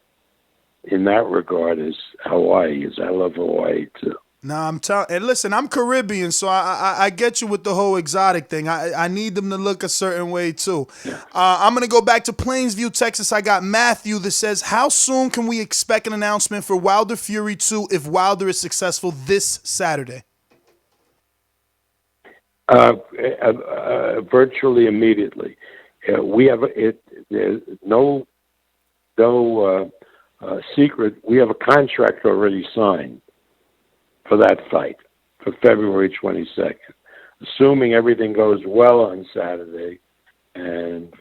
in that regard as Hawaii is. I love Hawaii too. No, and listen, I'm Caribbean, so I get you with the whole exotic thing. I need them to look a certain way too. Yeah. I'm going to go back to Plainsview, Texas. I got Matthew that says, how soon can we expect an announcement for Wilder Fury 2 if Wilder is successful this Saturday? Virtually immediately. We have there's no secret. We have a contract already signed for that fight for February 22nd. Assuming everything goes well on Saturday and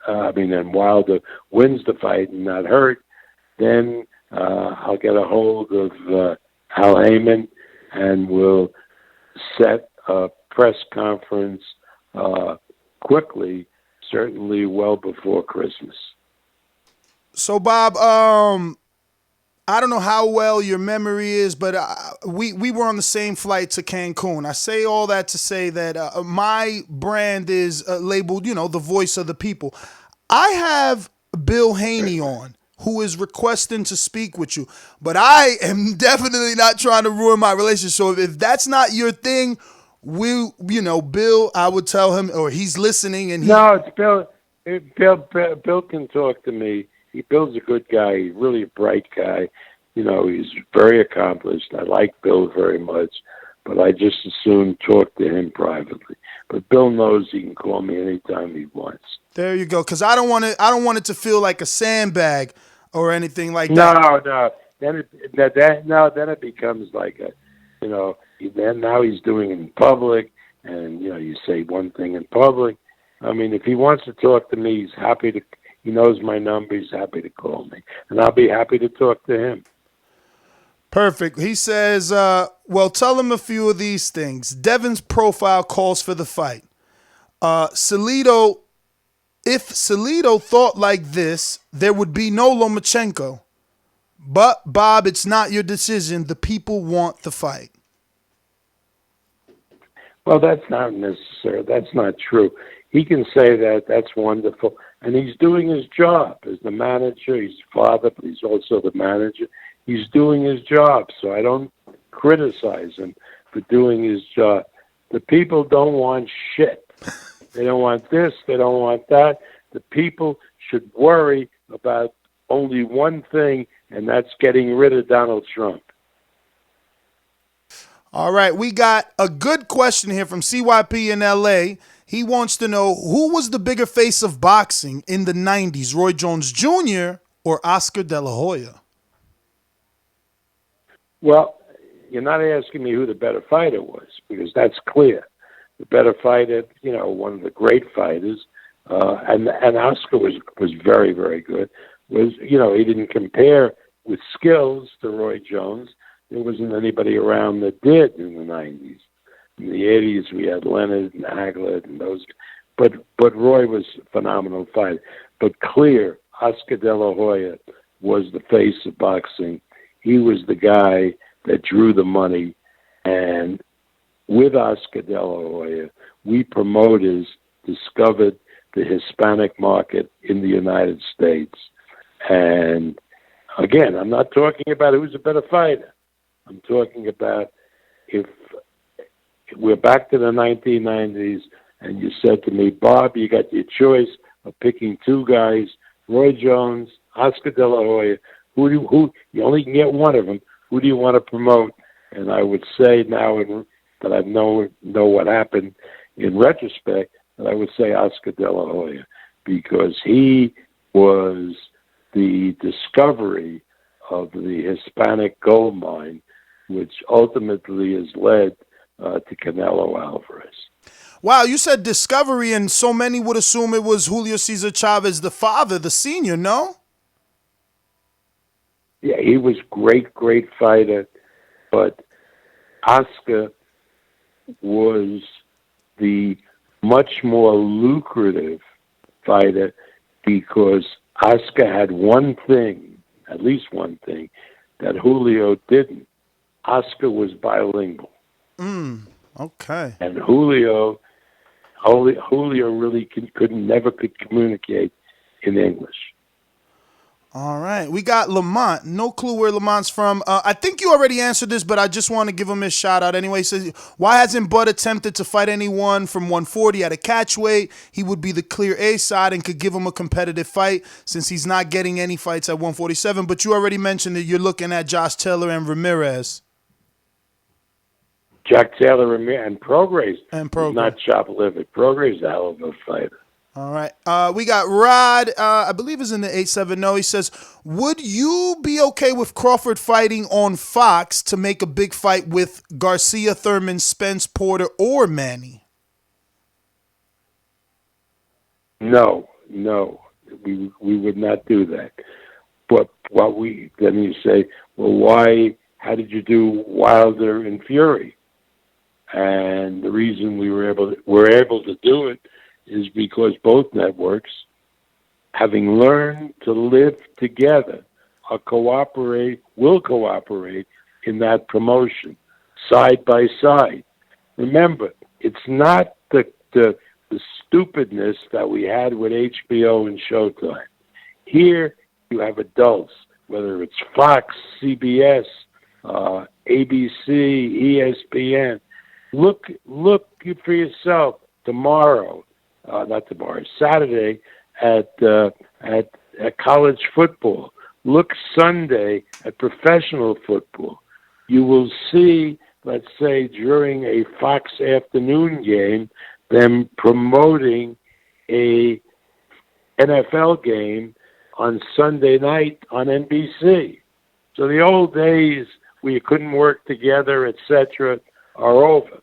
and Wilder wins the fight and not hurt, then I'll get a hold of Al Heyman and we'll set a press conference quickly, certainly well before Christmas. So, Bob, I don't know how well your memory is, but we were on the same flight to Cancun. I say all that to say that my brand is labeled, the voice of the people. I have Bill Haney on, who is requesting to speak with you, but I am definitely not trying to ruin my relationship. So if that's not your thing, Bill, I would tell him, or he's listening, and no, it's Bill. Bill can talk to me. Bill's a good guy. He's really a bright guy. He's very accomplished. I like Bill very much, but I just as soon talk to him privately. But Bill knows he can call me anytime he wants. There you go. Because I don't want it to feel like a sandbag or anything like that. No. Then it becomes like then now he's doing it in public, and you say one thing in public. I mean, if he wants to talk to me, he's happy to. He knows my number. He's happy to call me, and I'll be happy to talk to him. Perfect. He says, well, tell him a few of these things. Devin's profile calls for the fight. Salido, if Salido thought like this, there would be no Lomachenko. But, Bob, it's not your decision. The people want the fight. Well, that's not necessary. That's not true. He can say that. That's wonderful. And he's doing his job as the manager. He's the father, but he's also the manager. He's doing his job, so I don't criticize him for doing his job. The people don't want shit. They don't want this. They don't want that. The people should worry about only one thing, and that's getting rid of Donald Trump. All right, we got a good question here from CYP in LA. He wants to know who was the bigger face of boxing in the 90s, Roy Jones Jr. or Oscar De La Hoya? Well, you're not asking me who the better fighter was, because that's clear. The better fighter, one of the great fighters, and Oscar was very, very good. He didn't compare with skills to Roy Jones. There wasn't anybody around that did in the 90s. In the 80s, we had Leonard and Hagler and those. But Roy was a phenomenal fighter. But clear, Oscar De La Hoya was the face of boxing. He was the guy that drew the money. And with Oscar De La Hoya, we promoters discovered the Hispanic market in the United States. And again, I'm not talking about who's a better fighter. I'm talking about if we're back to the 1990s and you said to me, Bob, you got your choice of picking two guys, Roy Jones, Oscar De La Hoya, who you only can get one of them, who do you want to promote? And I would say now that I know what happened in retrospect, that I would say Oscar De La Hoya, because he was the discovery of the Hispanic gold mine, which ultimately has led to Canelo Alvarez. Wow, you said discovery, and so many would assume it was Julio Cesar Chavez, the father, the senior, no? Yeah, he was great fighter, but Oscar was the much more lucrative fighter because Oscar had one thing, at least one thing, that Julio didn't. Oscar was bilingual. Okay. And Julio really never could communicate in English. All right. We got Lamont. No clue where Lamont's from. I think you already answered this, but I just want to give him his shout out anyway. He says, why hasn't Bud attempted to fight anyone from 140 at a catch weight? He would be the clear A side and could give him a competitive fight since he's not getting any fights at 147. But you already mentioned that you're looking at Josh Taylor and Ramirez. Jack Taylor and Prograis. Not chop liver. Prograis is a hell of a fighter. All right. We got Rod, I believe is in the 870. He says, would you be okay with Crawford fighting on Fox to make a big fight with Garcia, Thurman, Spence, Porter, or Manny? No. We would not do that. But then you say, well, why, how did you do Wilder and Fury? And the reason we were able to do it is because both networks, having learned to live together, will cooperate in that promotion, side by side. Remember, it's not the stupidness that we had with HBO and Showtime. Here, you have adults, whether it's Fox, CBS, ABC, ESPN. Look for yourself Saturday at college football. Look Sunday at professional football. You will see, let's say, during a Fox afternoon game, them promoting a NFL game on Sunday night on NBC. So the old days where you couldn't work together, etc., are over.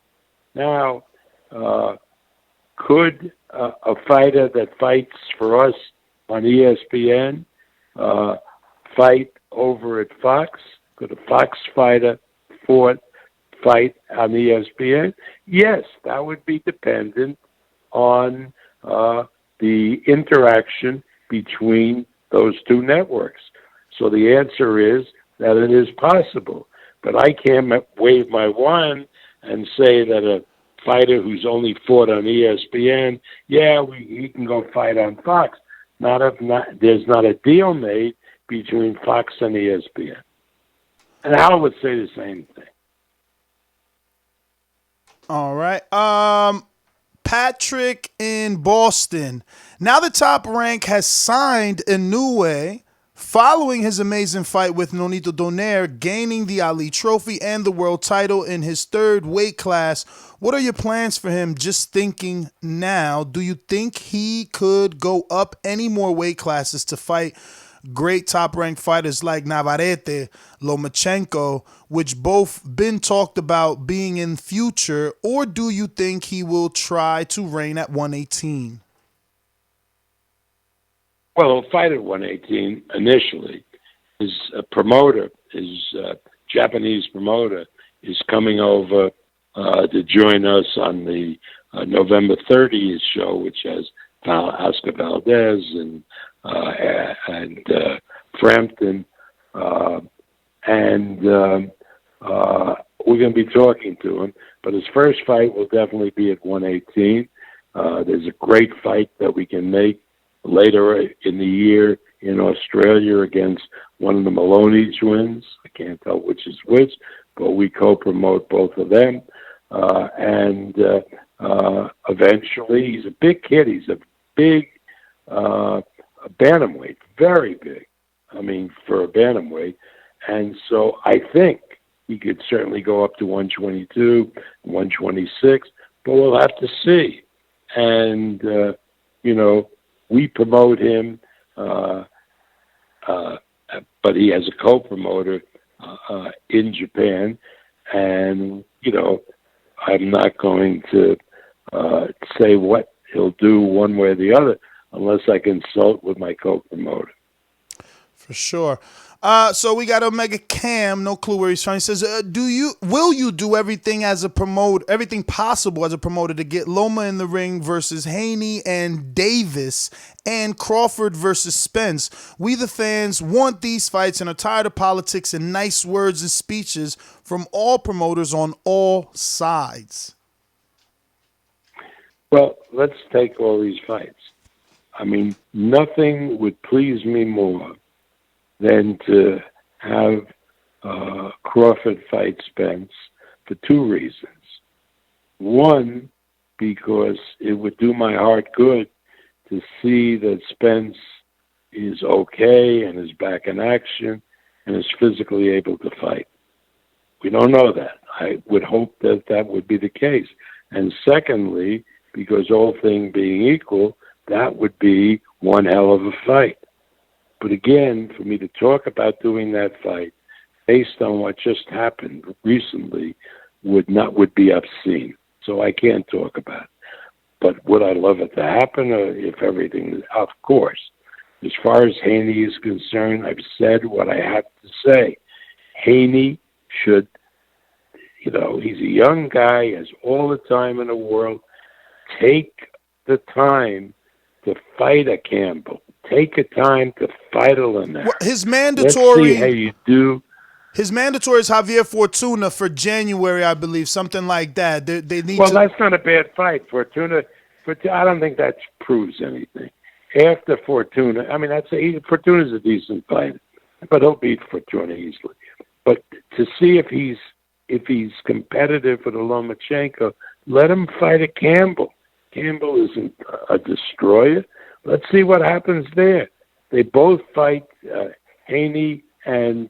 Now, could a fighter that fights for us on ESPN fight over at Fox? Could a Fox fighter fight on ESPN? Yes, that would be dependent on the interaction between those two networks. So the answer is that it is possible. But I can't wave my wand and say that a fighter who's only fought on ESPN, he can go fight on Fox. There's not a deal made between Fox and ESPN. And Al would say the same thing. All right. Patrick in Boston. Now the Top Rank has signed Inoue. Following his amazing fight with Nonito Donaire, gaining the Ali Trophy and the world title in his third weight class, what are your plans for him just thinking now? Do you think he could go up any more weight classes to fight great top-ranked fighters like Navarrete, Lomachenko, which both been talked about being in future, or do you think he will try to reign at 118? Well, he'll fight at 118 initially. His promoter, Japanese promoter, is coming over to join us on the November 30th show, which has Oscar Valdez and Frampton, and we're going to be talking to him. But his first fight will definitely be at 118. There's a great fight that we can make later in the year in Australia against one of the Maloney twins. I can't tell which is which, but we co-promote both of them. And eventually, he's a big kid. He's a big bantamweight, very big. I mean, for a bantamweight. And so I think he could certainly go up to 122, 126, but we'll have to see. And, we promote him, but he has a co-promoter in Japan, and I'm not going to say what he'll do one way or the other unless I consult with my co-promoter. For sure. So we got Omega Cam, no clue where he's from. He says, will you do everything as a promoter, everything possible as a promoter to get Loma in the ring versus Haney and Davis and Crawford versus Spence? We the fans want these fights and are tired of politics and nice words and speeches from all promoters on all sides. Well, let's take all these fights. I mean, nothing would please me more than to have Crawford fight Spence for two reasons. One, because it would do my heart good to see that Spence is okay and is back in action and is physically able to fight. We don't know that. I would hope that that would be the case. And secondly, because all things being equal, that would be one hell of a fight. But again, for me to talk about doing that fight based on what just happened recently would be obscene. So I can't talk about it. But would I love it to happen if everything, of course. As far as Haney is concerned, I've said what I have to say. Haney should, he's a young guy, has all the time in the world. Take the time to fight a Campbell. Take a time to fight a Lomachenko. Well, his mandatory. Let's see how you do. His mandatory is Javier Fortuna for January, I believe, something like that. They need. Well, that's not a bad fight. Fortuna. I don't think that proves anything. After Fortuna, I mean, Fortuna's a decent fighter, but he'll beat Fortuna easily. But to see if he's competitive with a Lomachenko, let him fight a Campbell. Campbell isn't a destroyer. Let's see what happens there. They both fight, Haney and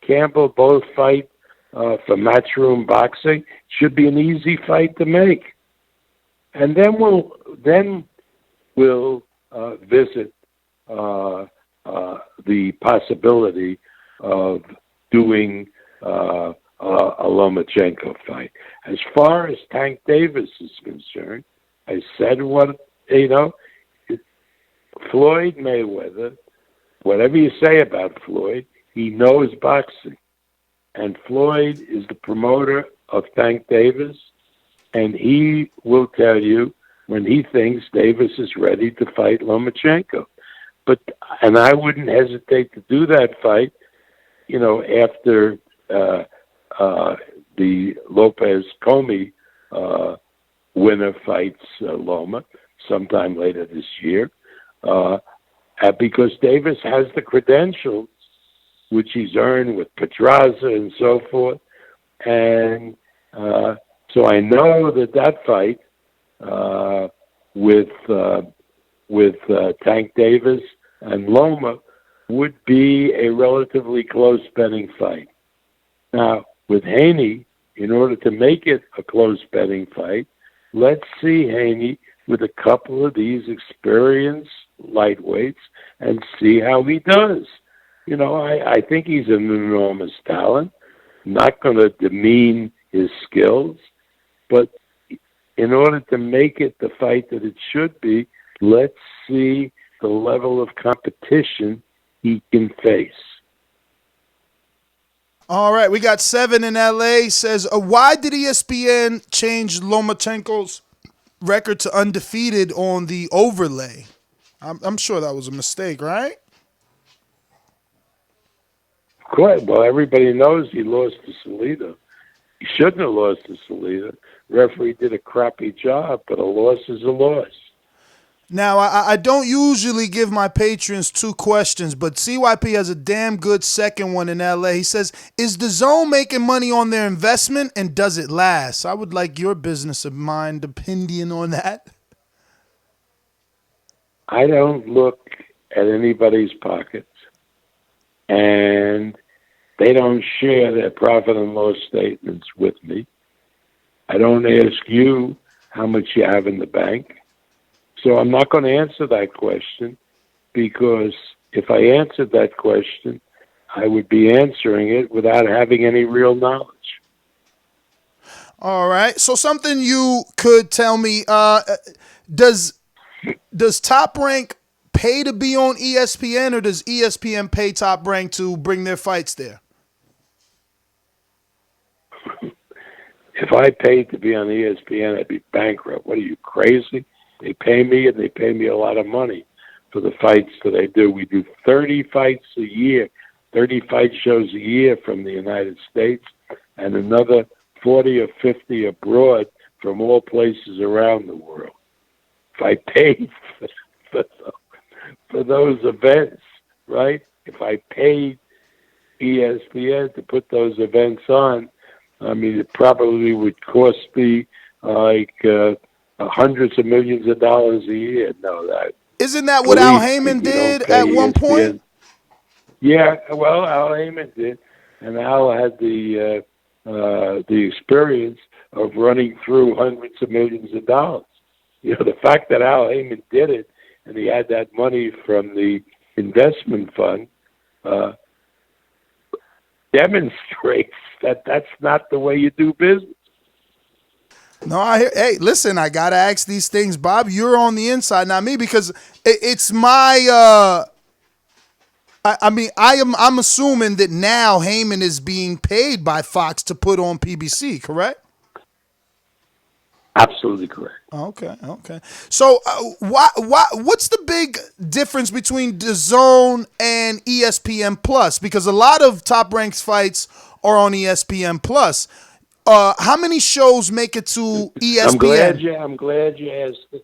Campbell both fight for Matchroom Boxing. Should be an easy fight to make. And then we'll visit the possibility of doing a Lomachenko fight. As far as Tank Davis is concerned, I said Floyd Mayweather, whatever you say about Floyd, he knows boxing. And Floyd is the promoter of Tank Davis, and he will tell you when he thinks Davis is ready to fight Lomachenko. And I wouldn't hesitate to do that fight, after the Lopez-Comey winner fights Loma sometime later this year, because Davis has the credentials, which he's earned with Pedraza and so forth. And so I know that fight with Tank Davis and Loma would be a relatively close betting fight. Now, with Haney, in order to make it a close betting fight, let's see Haney with a couple of these experienced lightweights and see how he does. You know, I think he's an enormous talent. Not going to demean his skills, but in order to make it the fight that it should be, let's see the level of competition he can face. All right, we got 7 in LA. Says, why did ESPN change Lomachenko's record to undefeated on the overlay? I'm sure that was a mistake, right? Quite. Well, everybody knows he lost to Salida. He shouldn't have lost to Salida. Referee did a crappy job, but a loss is a loss. Now, I don't usually give my patrons 2 questions, but CYP has a damn good second one in LA. He says, is Dazn making money on their investment, and does it last? I would like your business of mind opinion on that. I don't look at anybody's pockets, and they don't share their profit and loss statements with me. I don't ask you how much you have in the bank. So I'm not going to answer that question, because if I answered that question, I would be answering it without having any real knowledge. All right. So something you could tell me, does Top Rank pay to be on ESPN, or does ESPN pay Top Rank to bring their fights there? If I paid to be on ESPN, I'd be bankrupt. What are you, crazy? They pay me, and they pay me a lot of money for the fights that I do. We do 30 fights a year, 30 fight shows a year from the United States, and another 40 or 50 abroad from all places around the world. If I paid for those events, right? If I paid ESPN to put those events on, I mean, it probably would cost me like hundreds of millions of dollars a year. No, that isn't that what Al Heyman did at one point? Yeah, well, Al Heyman did, and Al had the experience of running through hundreds of millions of dollars. You know, the fact that Al Heyman did it and he had that money from the investment fund demonstrates that that's not the way you do business. No, hey, listen, I gotta ask these things, Bob. You're on the inside, not me, because it's my. I'm assuming that now Heyman is being paid by Fox to put on PBC, correct? Absolutely correct. Okay. So, what's the big difference between DAZN and ESPN Plus? Because a lot of Top Rank's fights are on ESPN Plus. How many shows make it to ESPN? I'm glad you asked.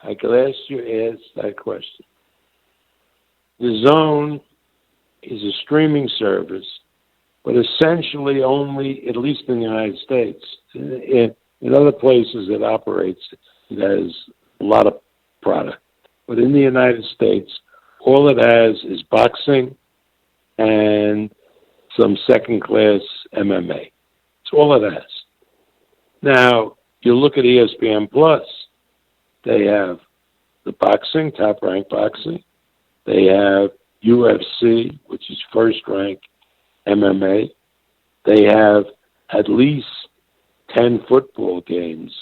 I'm glad you asked that question. DAZN is a streaming service, but essentially only, at least in the United States. In other places it operates, it has a lot of product. But in the United States, all it has is boxing and some second-class MMA. That's all it has. Now, you look at ESPN Plus, they have the boxing, top-ranked boxing. They have UFC, which is first-ranked MMA. They have at least 10 football games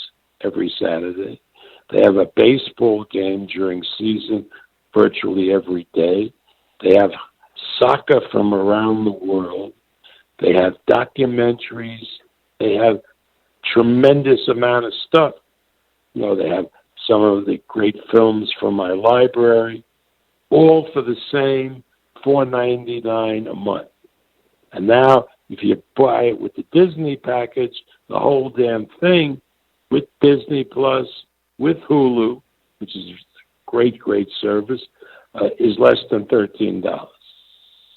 every Saturday. They have a baseball game during season virtually every day. They have soccer from around the world. They have documentaries. They have tremendous amount of stuff. You know, they have some of the great films from my library, all for the same $4.99 a month. And now, if you buy it with the Disney package, the whole damn thing, with Disney Plus, with Hulu, which is a great service, is less than $13.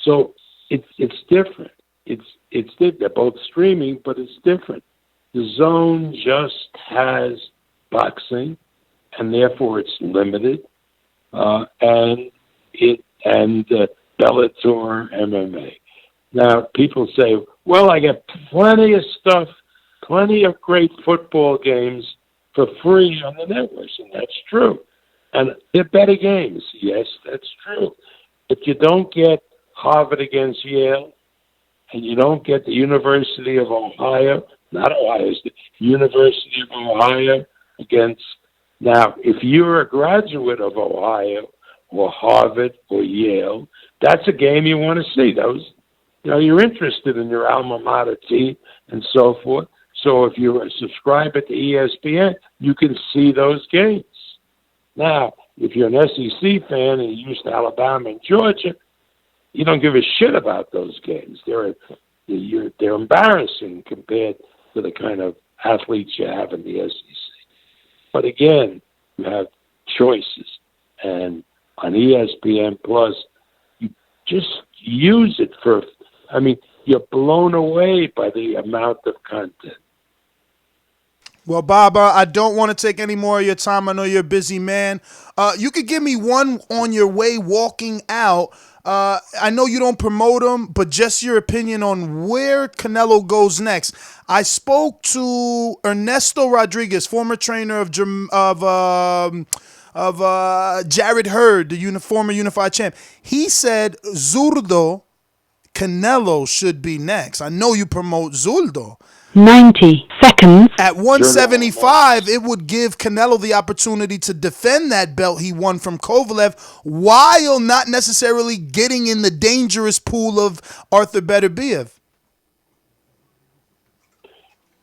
So it's different. It's they're both streaming, but it's different. The Zone just has boxing, and therefore it's limited, and Bellator MMA. Now, people say, well, I get plenty of stuff, plenty of great football games for free on the networks, and that's true. And they're better games. Yes, that's true. But you don't get Harvard against Yale, and you don't get the University of Ohio, not Ohio, it's the University of Ohio against. Now, if you're a graduate of Ohio or Harvard or Yale, that's a game you want to see. Those, you're interested in your alma mater team and so forth. So if you're a subscriber to ESPN, you can see those games. Now, if you're an SEC fan and you're used to Alabama and Georgia, you don't give a shit about those games. They're embarrassing compared to the kind of athletes you have in the SEC. But again, you have choices. And on ESPN Plus, you just use it for, you're blown away by the amount of content. Well, Bob, I don't want to take any more of your time. I know you're a busy man. You could give me one on your way walking out. I know you don't promote him, but just your opinion on where Canelo goes next. I spoke to Ernesto Rodriguez, former trainer of Jared Hurd, the former unified champ. He said Zurdo Canelo should be next. I know you promote Zurdo. 90 seconds. At 175, it would give Canelo the opportunity to defend that belt he won from Kovalev while not necessarily getting in the dangerous pool of Arthur Beterbiev.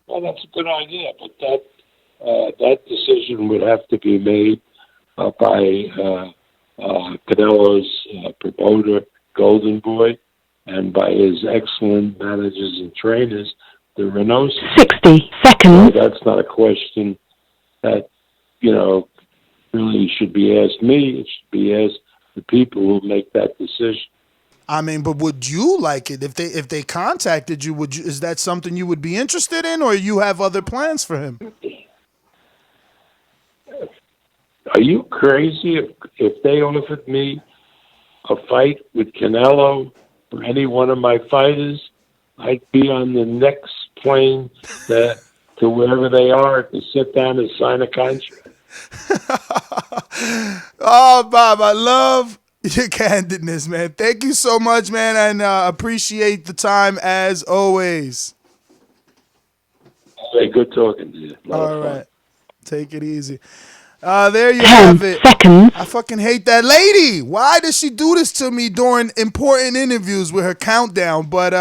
Well, that's a good idea, but that decision would have to be made by Canelo's promoter, Golden Boy, and by his excellent managers and trainers, the Renault. 60 seconds. So that's not a question that, really should be asked me. It should be asked the people who make that decision. But would you like it if they contacted you? Is that something you would be interested in, or you have other plans for him? Are you crazy? If they offered me a fight with Canelo or any one of my fighters, I'd be on the next plane to wherever they are to sit down and sign a contract. Oh, Bob, I love your candidness, man. Thank you so much, man, and appreciate the time as always. Hey, good talking to you. All right. Take it easy. There you have it. Seconds. I fucking hate that lady. Why does she do this to me during important interviews with her countdown? But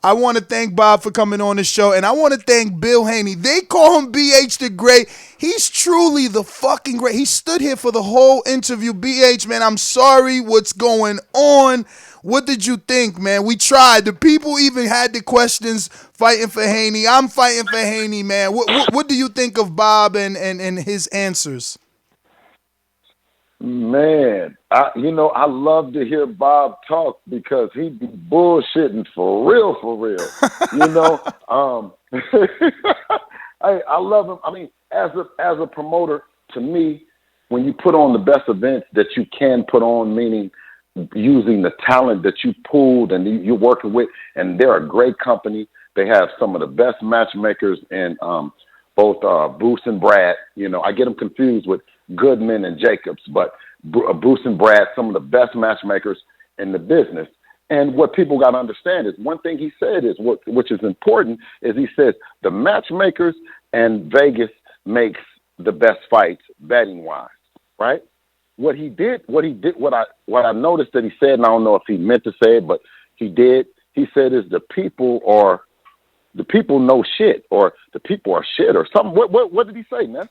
I want to thank Bob for coming on the show, and I want to thank Bill Haney. They call him BH the Great. He's truly the fucking great. He stood here for the whole interview. BH, man, I'm sorry what's going on. What did you think, man? We tried. The people even had the questions fighting for Haney. I'm fighting for Haney, man. What do you think of Bob and his answers? Man, I love to hear Bob talk because he be bullshitting for real. I love him. As a promoter, to me, when you put on the best events that you can put on, meaning using the talent that you pulled and you're working with, and they're a great company. They have some of the best matchmakers in both Bruce and Brad. I get them confused with Goodman and Jacobs, but Bruce and Brad, some of the best matchmakers in the business. And what people got to understand is one thing he said is which is important is he says the matchmakers and Vegas makes the best fights betting wise, right? What I noticed that he said, and I don't know if he meant to say it, but he did. He said is the people know shit, or the people are shit, or something. What did he say, man?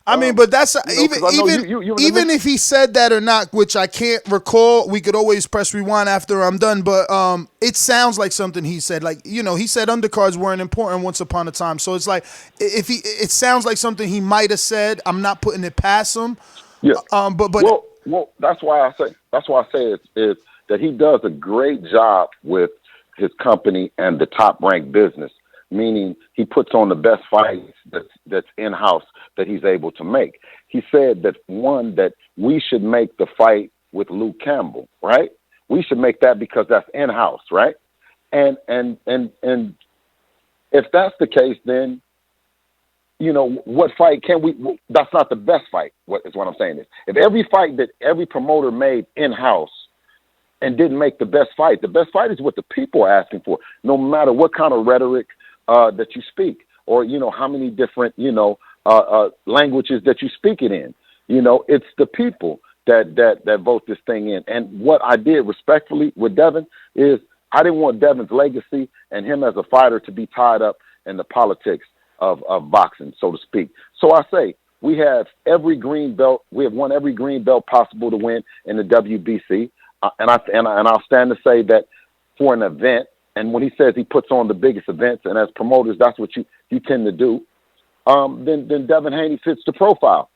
But that's even if he said that or not, which I can't recall. We could always press rewind after I'm done. But it sounds like something he said. Like he said undercards weren't important once upon a time. So it's like it sounds like something he might have said. I'm not putting it past him. Yeah. Well, that's why I say is that he does a great job with his company and the top ranked business. Meaning he puts on the best fights that's in-house that he's able to make. He said that we should make the fight with Luke Campbell, right? we should make that because that's in-house, right? And if that's the case, then, you know, what fight can we? That's not the best fight. What I'm saying is, if every fight that every promoter made in-house and didn't make the best fight is what the people are asking for, no matter what kind of rhetoric that you speak, or, you know, how many different, you know, languages that you speak it in. You know, it's the people that vote this thing in. And what I did respectfully with Devin is I didn't want Devin's legacy and him as a fighter to be tied up in the politics of boxing, so to speak. So I say we have every green belt. We have won every green belt possible to win in the WBC. And I'll stand to say that for an event, and when he says he puts on the biggest events, and as promoters, that's what you tend to do, then Devin Haney fits the profile.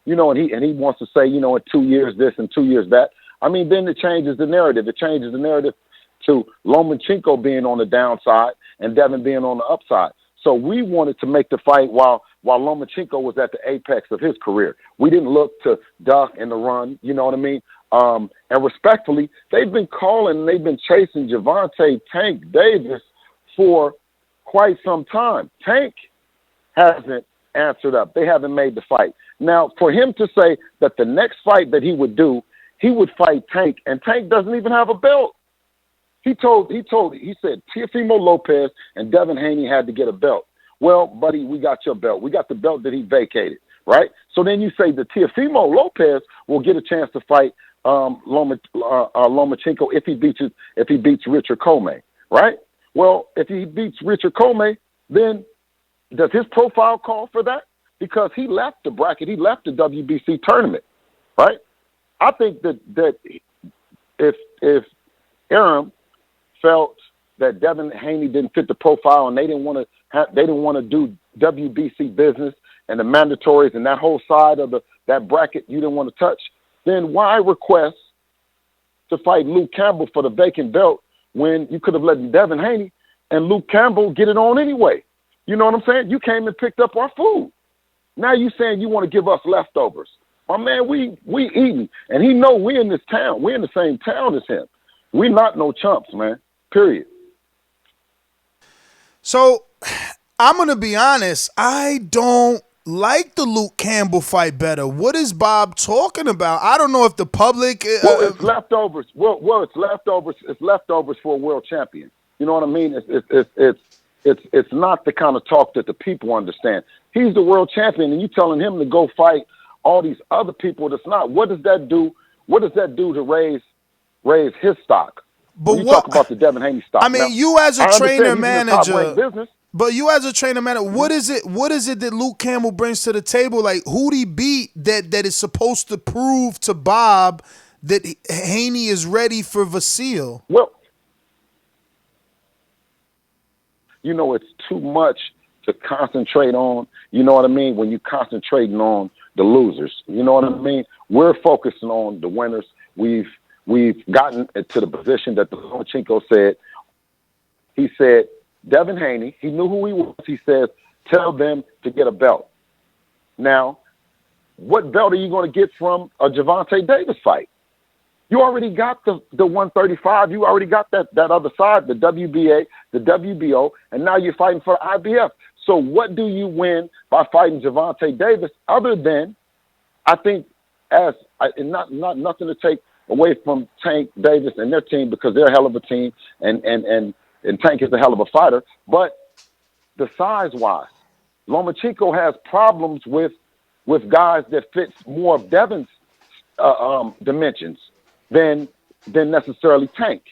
You know, and he wants to say, you know, in 2 years this and 2 years that. I mean, then it changes the narrative. It changes the narrative to Lomachenko being on the downside and Devin being on the upside. So we wanted to make the fight while Lomachenko was at the apex of his career. We didn't look to duck and to run, you know what I mean? And respectfully, they've been chasing Gervonta Tank Davis for quite some time. Tank hasn't answered up. They haven't made the fight. Now, for him to say that the next fight that he would do, he would fight Tank, and Tank doesn't even have a belt. He said Teofimo Lopez and Devin Haney had to get a belt. Well, buddy, we got your belt. We got the belt that he vacated, right? So then you say that Teofimo Lopez will get a chance to fight Lomachenko if he beats Richard Comey, right? Well, if he beats Richard Comey, then does his profile call for that? Because he left the bracket, he left the WBC tournament, right? I think that if Arum felt that Devin Haney didn't fit the profile and they didn't want to do WBC business and the mandatories and that whole side of that bracket you didn't want to touch, then why request to fight Luke Campbell for the vacant belt when you could have let Devin Haney and Luke Campbell get it on anyway? You know what I'm saying? You came and picked up our food. Now you saying you want to give us leftovers. My man, we eating. And he know we in this town. We in the same town as him. We not no chumps, man. Period. So I'm going to be honest. I don't like the Luke Campbell fight better. What is Bob talking about? I don't know if the public... well, it's leftovers. Well, it's leftovers. It's leftovers for a world champion. You know what I mean? It's not the kind of talk that the people understand. He's the world champion, and you telling him to go fight all these other people that's not. What does that do? What does that do to raise his stock? But when you talk about the Devin Haney stock. I mean, now, you as a trainer manager, business, but you as a trainer manager, what is it that Luke Campbell brings to the table? Like, who'd he beat that is supposed to prove to Bob that Haney is ready for Vasyl? Well, you know, it's too much to concentrate on. You know what I mean? When you're concentrating on the losers, you know what I mean? We're focusing on the winners. We've gotten to the position that the Lomachenko said. He said, Devin Haney, he knew who he was. He says, tell them to get a belt. Now, what belt are you going to get from a Gervonta Davis fight? You already got the 135. You already got that other side, the WBA, the WBO, and now you're fighting for IBF. So what do you win by fighting Gervonta Davis other than, I think, not nothing to take away from Tank Davis and their team because they're a hell of a team and Tank is a hell of a fighter, but the size-wise, Lomachenko has problems with guys that fits more of Devin's dimensions than necessarily Tank.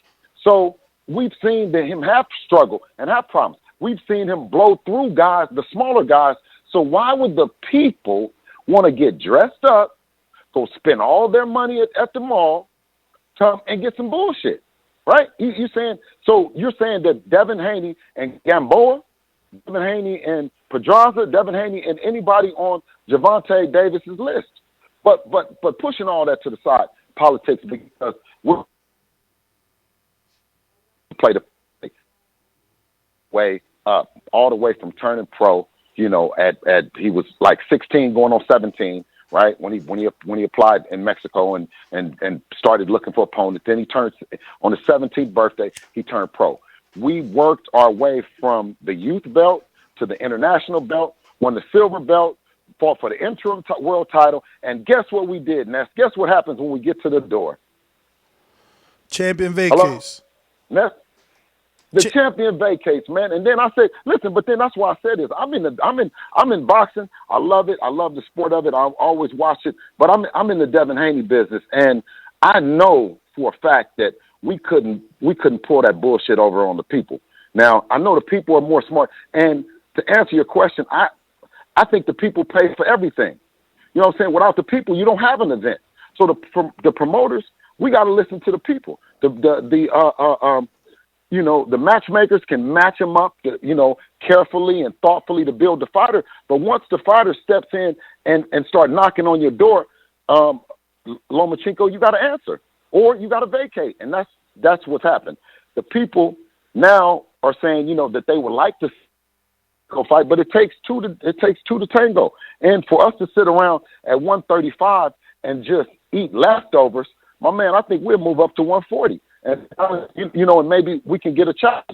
So we've seen him have struggle and have problems. We've seen him blow through guys, the smaller guys. So why would the people want to get dressed up, go spend all their money at the mall, come and get some bullshit, right? You're saying that Devin Haney and Gamboa, Devin Haney and Pedraza, Devin Haney and anybody on Gervonta Davis's list. But pushing all that to the side, politics, because we're play the way up all the way from turning pro, you know, at he was like 16 going on 17 right? When he applied in Mexico and started looking for opponents. Then he turned on his 17th birthday. He turned pro. We worked our way from the youth belt to the international belt, won the silver belt, fought for the interim world title, and guess what we did, Ness? Guess what happens when we get to the door? Champion vacates. Ness? The champion vacates, man. And then I say, listen, but then that's why I said this. I'm in boxing. I love it. I love the sport of it. I always watch it. But I'm in the Devin Haney business, and I know for a fact that we couldn't pull that bullshit over on the people. Now I know the people are more smart. And to answer your question, I think the people pay for everything. You know what I'm saying? Without the people, you don't have an event. So the promoters, we got to listen to the people. The matchmakers can match them up, carefully and thoughtfully to build the fighter. But once the fighter steps in and start knocking on your door, Lomachenko, you got to answer or you got to vacate. And that's what's happened. The people now are saying, that they would like to go fight, but it takes two to tango. And for us to sit around at 135 and just eat leftovers, my man, I think we'll move up to 140. And, and maybe we can get a chance.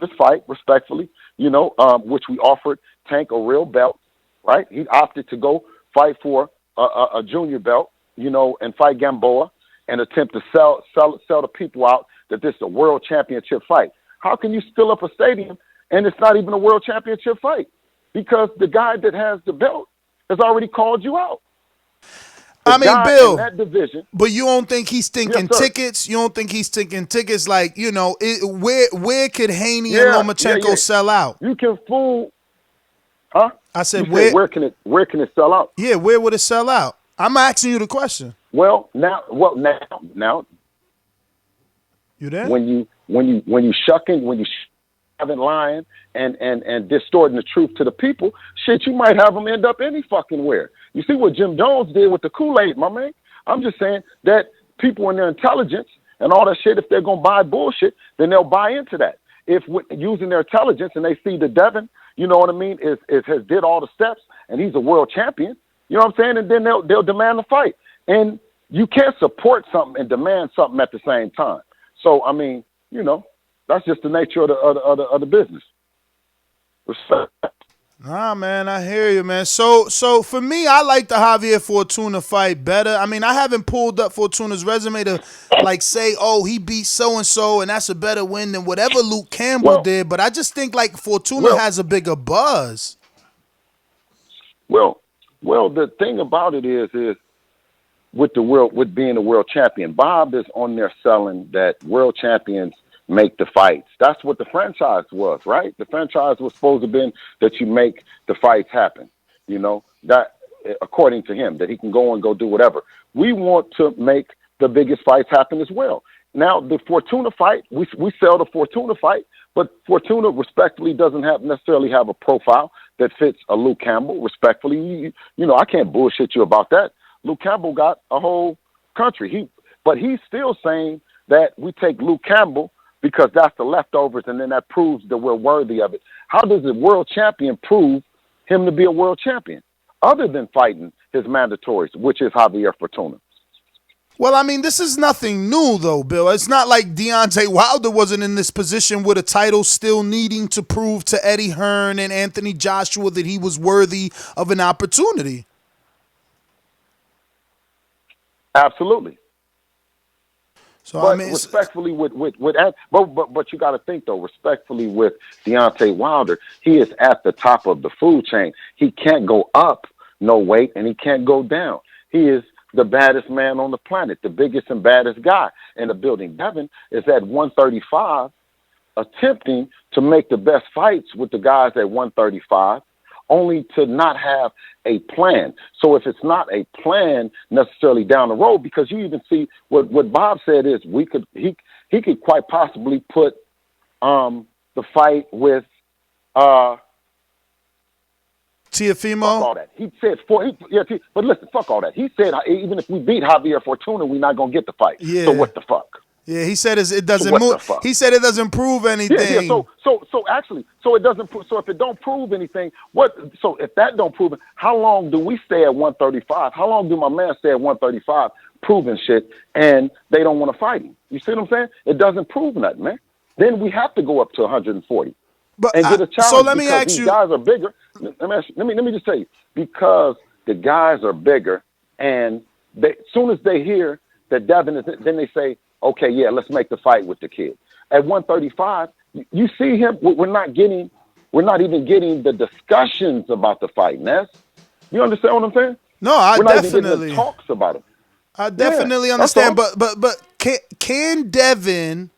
This fight, respectfully, which we offered Tank a real belt, right? He opted to go fight for a junior belt, and fight Gamboa and attempt to sell the people out that this is a world championship fight. How can you fill up a stadium and it's not even a world championship fight? Because the guy that has the belt has already called you out. Bill, that division, but you don't think he's thinking tickets? You don't think he's thinking tickets like, where could Haney and Lomachenko sell out? You can fool, huh? I said, where can it sell out? Yeah, where would it sell out? I'm asking you the question. Now, you there? When you haven't lying and distorting the truth to the people, shit, you might have them end up any fucking where. You see what Jim Jones did with the Kool-Aid, my man? I'm just saying that people in their intelligence and all that shit, if they're going to buy bullshit, then they'll buy into that. If using their intelligence and they see the Devin, you know what I mean, has did all the steps and he's a world champion, you know what I'm saying? And then they'll demand the fight. And you can't support something and demand something at the same time. So, I mean, that's just the nature of the business. Respect. Nah, man, I hear you, man. So for me, I like the Javier Fortuna fight better. I mean, I haven't pulled up Fortuna's resume to say, oh, he beat so-and-so and that's a better win than whatever Luke Campbell did. But I just think Fortuna has a bigger buzz. Well, the thing about it is with being a world champion, Bob is on there selling that world champions make the fights. That's what the franchise was, right? The franchise was supposed to have been that you make the fights happen. That according to him, that he can go and go do whatever. We want to make the biggest fights happen as well. Now, the Fortuna fight, we sell the Fortuna fight, but Fortuna respectfully doesn't necessarily have a profile that fits a Luke Campbell. Respectfully, I can't bullshit you about that. Luke Campbell got a whole country. But he's still saying that we take Luke Campbell because that's the leftovers, and then that proves that we're worthy of it. How does a world champion prove him to be a world champion, other than fighting his mandatories, which is Javier Fortuna? Well, I mean, this is nothing new, though, Bill. It's not like Deontay Wilder wasn't in this position with a title still needing to prove to Eddie Hearn and Anthony Joshua that he was worthy of an opportunity. Absolutely. So but I mean, respectfully, but you got to think though. Respectfully, with Deontay Wilder, he is at the top of the food chain. He can't go up no weight, and he can't go down. He is the baddest man on the planet, the biggest and baddest guy in the building. Devin is at 135, attempting to make the best fights with the guys at 135. Only to not have a plan. So if it's not a plan necessarily down the road, because you even see what Bob said is he could quite possibly put the fight with Teofimo. Fuck all that. He said but listen, fuck all that. He said even if we beat Javier Fortuna, we're not gonna get the fight. Yeah. So what the fuck? Yeah, he said it doesn't what the move. fuck? He said it doesn't prove anything. Yeah. So actually, so it doesn't. So if it don't prove anything, what? So if that don't prove it, how long do we stay at 135? How long do my man stay at 135, proving shit, and they don't want to fight him? You see what I'm saying? It doesn't prove nothing, man. Then we have to go up to 140 and get a challenge. So let me ask these you. Guys are bigger. Let me just tell you, because the guys are bigger, and as soon as they hear that Devin is, then they say, okay, yeah, let's make the fight with the kid. At 135, you see him. We're not even getting the discussions about the fight, Ness. You understand what I'm saying? No, I we're definitely not even getting the talks about it. I definitely understand, but can Devin?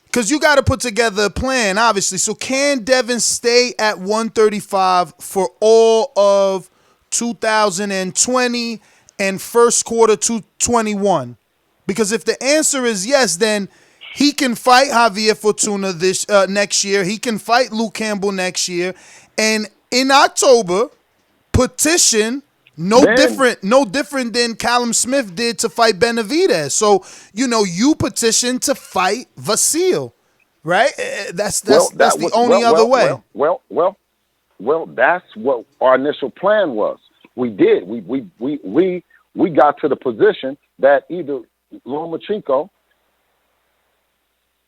Because you got to put together a plan, obviously. So can Devin stay at 135 for all of 2020 and first quarter 2021? Because if the answer is yes, then he can fight Javier Fortuna next year. He can fight Luke Campbell next year, and in October, petition no different than Callum Smith did to fight Benavidez. So you petition to fight Vasyl, right? That's the only other way. Well, that's what our initial plan was. We did. We got to the position that either Lomachenko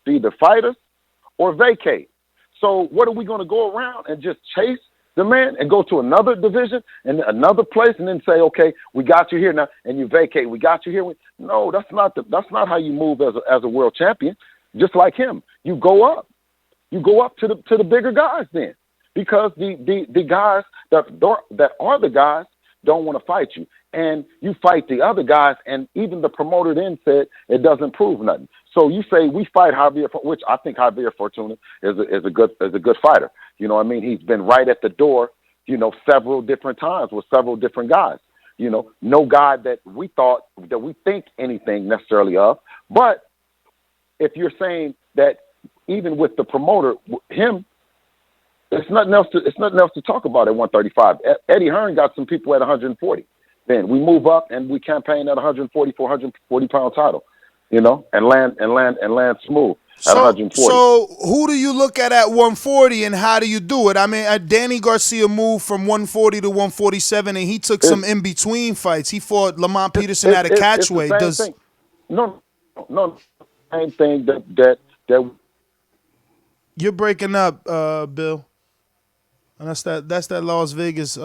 either fight us or vacate. So what are we going to go around and just chase the man and go to another division and another place and then say, okay, we got you here now, and you vacate. We got you here. No, that's not how you move as a world champion. Just like him, you go up to the bigger guys then, because the guys that are the guys don't want to fight you, and you fight the other guys, and even the promoter then said it doesn't prove nothing. So you say we fight Javier, which I think Javier Fortuna is a good fighter. You know what I mean? He's been right at the door, several different times with several different guys. No guy that we think anything necessarily of. But if you're saying that even with the promoter, him, it's nothing else to talk about at 135. Eddie Hearn got some people at 140. Then we move up and we campaign at 140 for 140 pound title, and land smooth at 140. So who do you look at 140 and how do you do it? I mean, Danny Garcia moved from 140 to 147 and he took some in between fights. He fought Lamont Peterson at a catchweight. No, same thing that you're breaking up, Bill. And that's that Las Vegas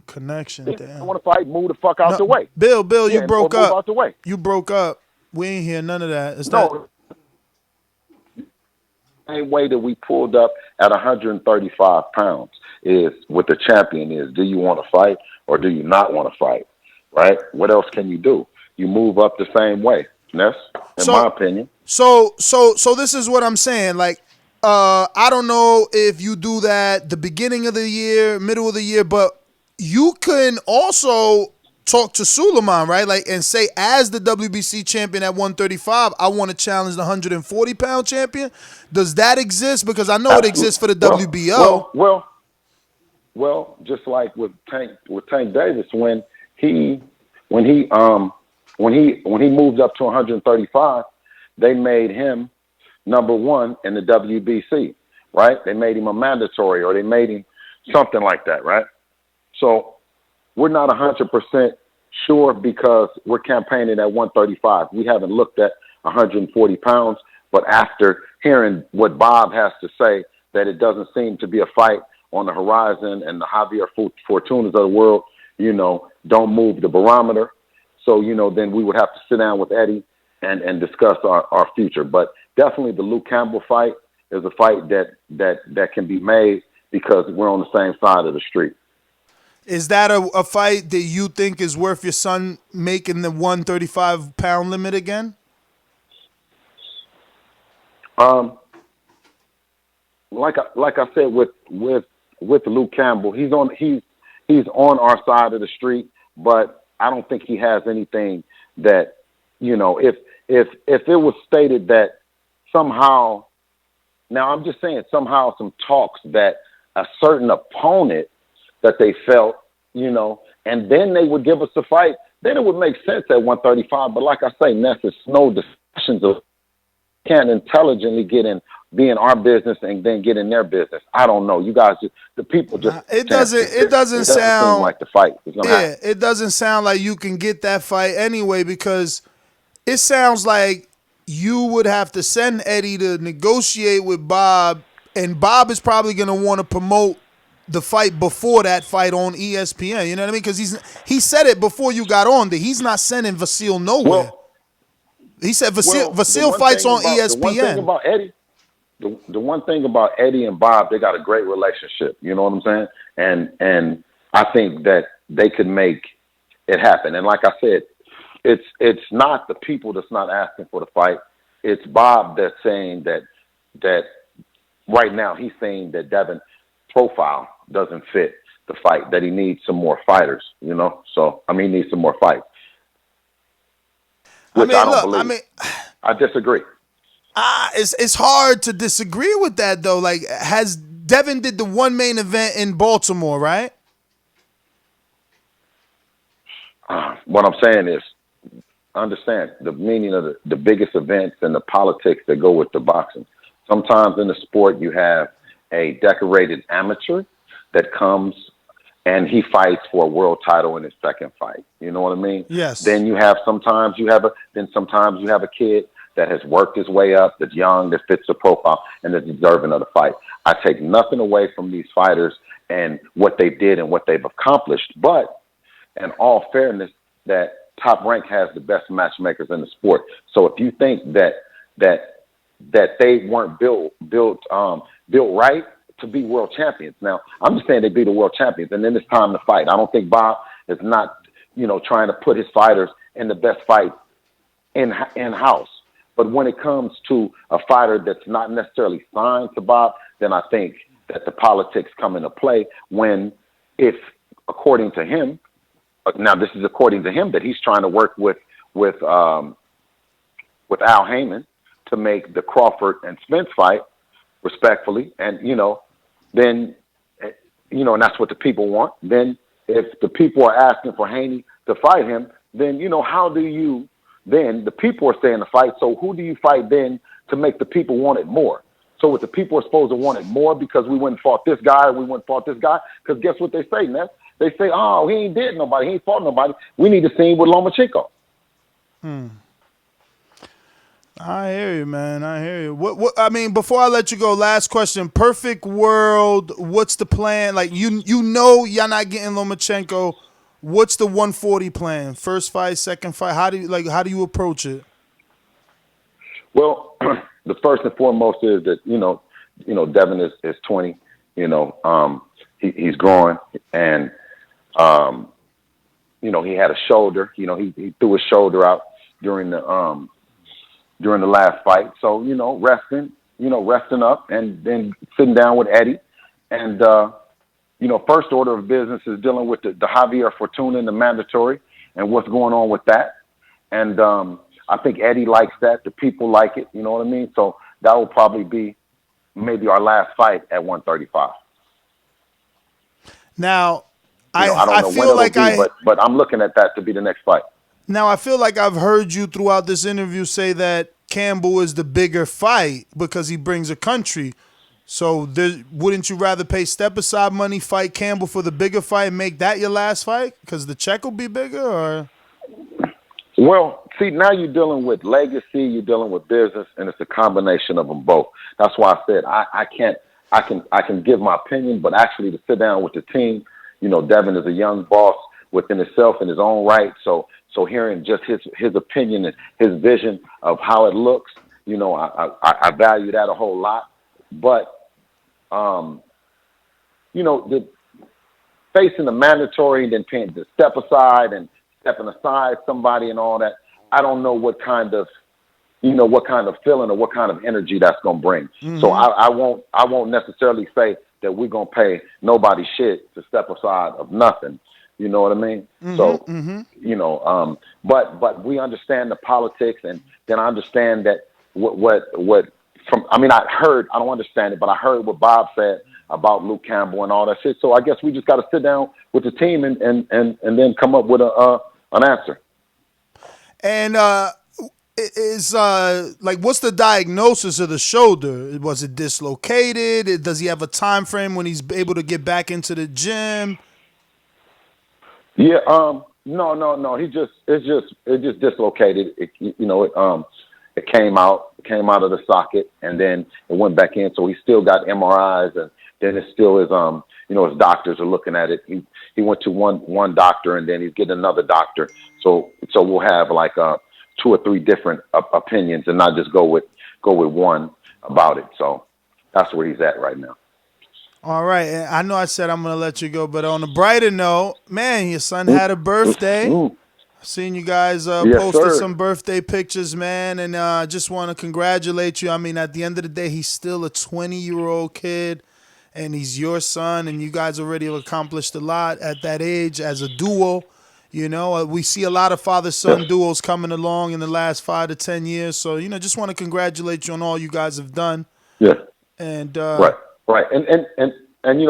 connection. Damn. I want to fight. Move the fuck out the way. Bill, you broke up. Out the way. You broke up. We ain't hear none of that. Same way that we pulled up at 135 pounds is what the champion is. Do you want to fight or do you not want to fight? Right? What else can you do? You move up the same way. Ness, in my opinion. So this is what I'm saying. Like, I don't know if you do that the beginning of the year, middle of the year, but you can also talk to Sulaiman, right? Like, and say, as the WBC champion at 135, I want to challenge the 140-pound champion. Does that exist? Because I know it exists for the WBO. Well, just like with Tank Davis, when he moved up to 135, they made him number one in the WBC, right? They made him a mandatory, or they made him something like that, right? So we're not 100% sure because we're campaigning at 135. We haven't looked at 140 pounds, but after hearing what Bob has to say, that it doesn't seem to be a fight on the horizon, and the Javier Fortunas of the world, don't move the barometer. So, then we would have to sit down with Eddie and discuss our future. But definitely the Luke Campbell fight is a fight that can be made because we're on the same side of the street. Is that a fight that you think is worth your son making the 135-pound limit again? Like I said with Luke Campbell, he's on our side of the street, but I don't think he has anything that, if it was stated that somehow, now I'm just saying somehow some talks that a certain opponent that they felt, and then they would give us a fight, then it would make sense at 135. But like I say, Ness, it's no discussions of can't intelligently get in, be in our business and then get in their business. I don't know. You guys, the people just it doesn't sound seem like the fight is gonna happen. It doesn't sound like you can get that fight anyway, because it sounds like you would have to send Eddie to negotiate with Bob, and Bob is probably going to want to promote the fight before that fight on ESPN. You know what I mean? Because he said it before you got on that he's not sending Vasyl nowhere. Well, he said Vasyl fights on ESPN. The one thing about Eddie, the one thing about Eddie and Bob, they got a great relationship. You know what I'm saying? And I think that they could make it happen. And like I said, it's not the people that's not asking for the fight. It's Bob that's saying that right now he's saying that Devin's profile doesn't fit the fight, that he needs some more fighters, you know? So, he needs some more fights. Which I don't believe. I disagree. It's hard to disagree with that, though. Like, Devin did the one main event in Baltimore, right? What I'm saying is, understand the meaning of the biggest events and the politics that go with the boxing. Sometimes in the sport, you have a decorated amateur that comes and he fights for a world title in his second fight. You know what I mean? Yes. Then sometimes you have a kid that has worked his way up, that's young, that fits the profile, and that's deserving of the fight. I take nothing away from these fighters and what they did and what they've accomplished, but in all fairness, that Top Rank has the best matchmakers in the sport. So if you think that they weren't built right to be world champions, now I'm just saying they be the world champions, and then it's time to fight. I don't think Bob is not, trying to put his fighters in the best fight in house. But when it comes to a fighter that's not necessarily signed to Bob, then I think that the politics come into play when, if according to him. Now, this is according to him that he's trying to work with Al Heyman to make the Crawford and Spence fight respectfully, and then and that's what the people want. Then, if the people are asking for Haney to fight him, then how do you? Then the people are saying to fight. So who do you fight then to make the people want it more? So if the people are supposed to want it more because we went and fought this guy, because guess what they say, man? They say, oh, he ain't did nobody. He ain't fought nobody. We need to see him with Lomachenko. I hear you, man. I hear you. What before I let you go, last question. Perfect world, what's the plan? Like, you're not getting Lomachenko. What's the 140 plan? First fight, second fight? How do you approach it? Well, the first and foremost is that, Devin is 20. He's growing, and he had a shoulder. He threw his shoulder out during the last fight. So resting up, and then sitting down with Eddie, and first order of business is dealing with the Javier Fortuna and the mandatory and what's going on with that. And I think Eddie likes that. The people like it. You know what I mean? So that will probably be maybe our last fight at 135. Now, I don't know when it'll be, but I'm looking at that to be the next fight. Now, I feel like I've heard you throughout this interview say that Campbell is the bigger fight because he brings a country. So wouldn't you rather pay step-aside money, fight Campbell for the bigger fight, and make that your last fight because the check will be bigger? Or? Well, see, now you're dealing with legacy, you're dealing with business, and it's a combination of them both. That's why I said I can give my opinion, but actually to sit down with the team, Devin is a young boss within himself in his own right. So hearing just his opinion and his vision of how it looks, I value that a whole lot. But the facing the mandatory, then paying the step aside and stepping aside somebody and all that, I don't know what kind of feeling or what kind of energy that's going to bring. Mm-hmm. So I won't necessarily say that we're going to pay nobody shit to step aside of nothing. You know what I mean? Mm-hmm. So, but we understand the politics, and then I understand that I don't understand it, but I heard what Bob said about Luke Campbell and all that shit. So I guess we just got to sit down with the team and then come up with an answer. And what's the diagnosis of the shoulder? Was it dislocated? Does he have a time frame when he's able to get back into the gym? Yeah, no. It just dislocated. It came out of the socket, and then it went back in. So he still got MRIs, and then it still is. His doctors are looking at it. He went to one doctor, and then he's getting another doctor. So we'll have like 2 or 3 different opinions, and not just go with one about it. So that's where he's at right now. All right. And I know I said I'm going to let you go, but on a brighter note, man, your son had a birthday. I've seen you guys posted some birthday pictures, man, and I just want to congratulate you. I mean, at the end of the day, he's still a 20-year-old kid, and he's your son, and you guys already have accomplished a lot at that age as a duo. We see a lot of father-son duos coming along in the last 5 to 10 years. So, just want to congratulate you on all you guys have done. Yeah. And Right. And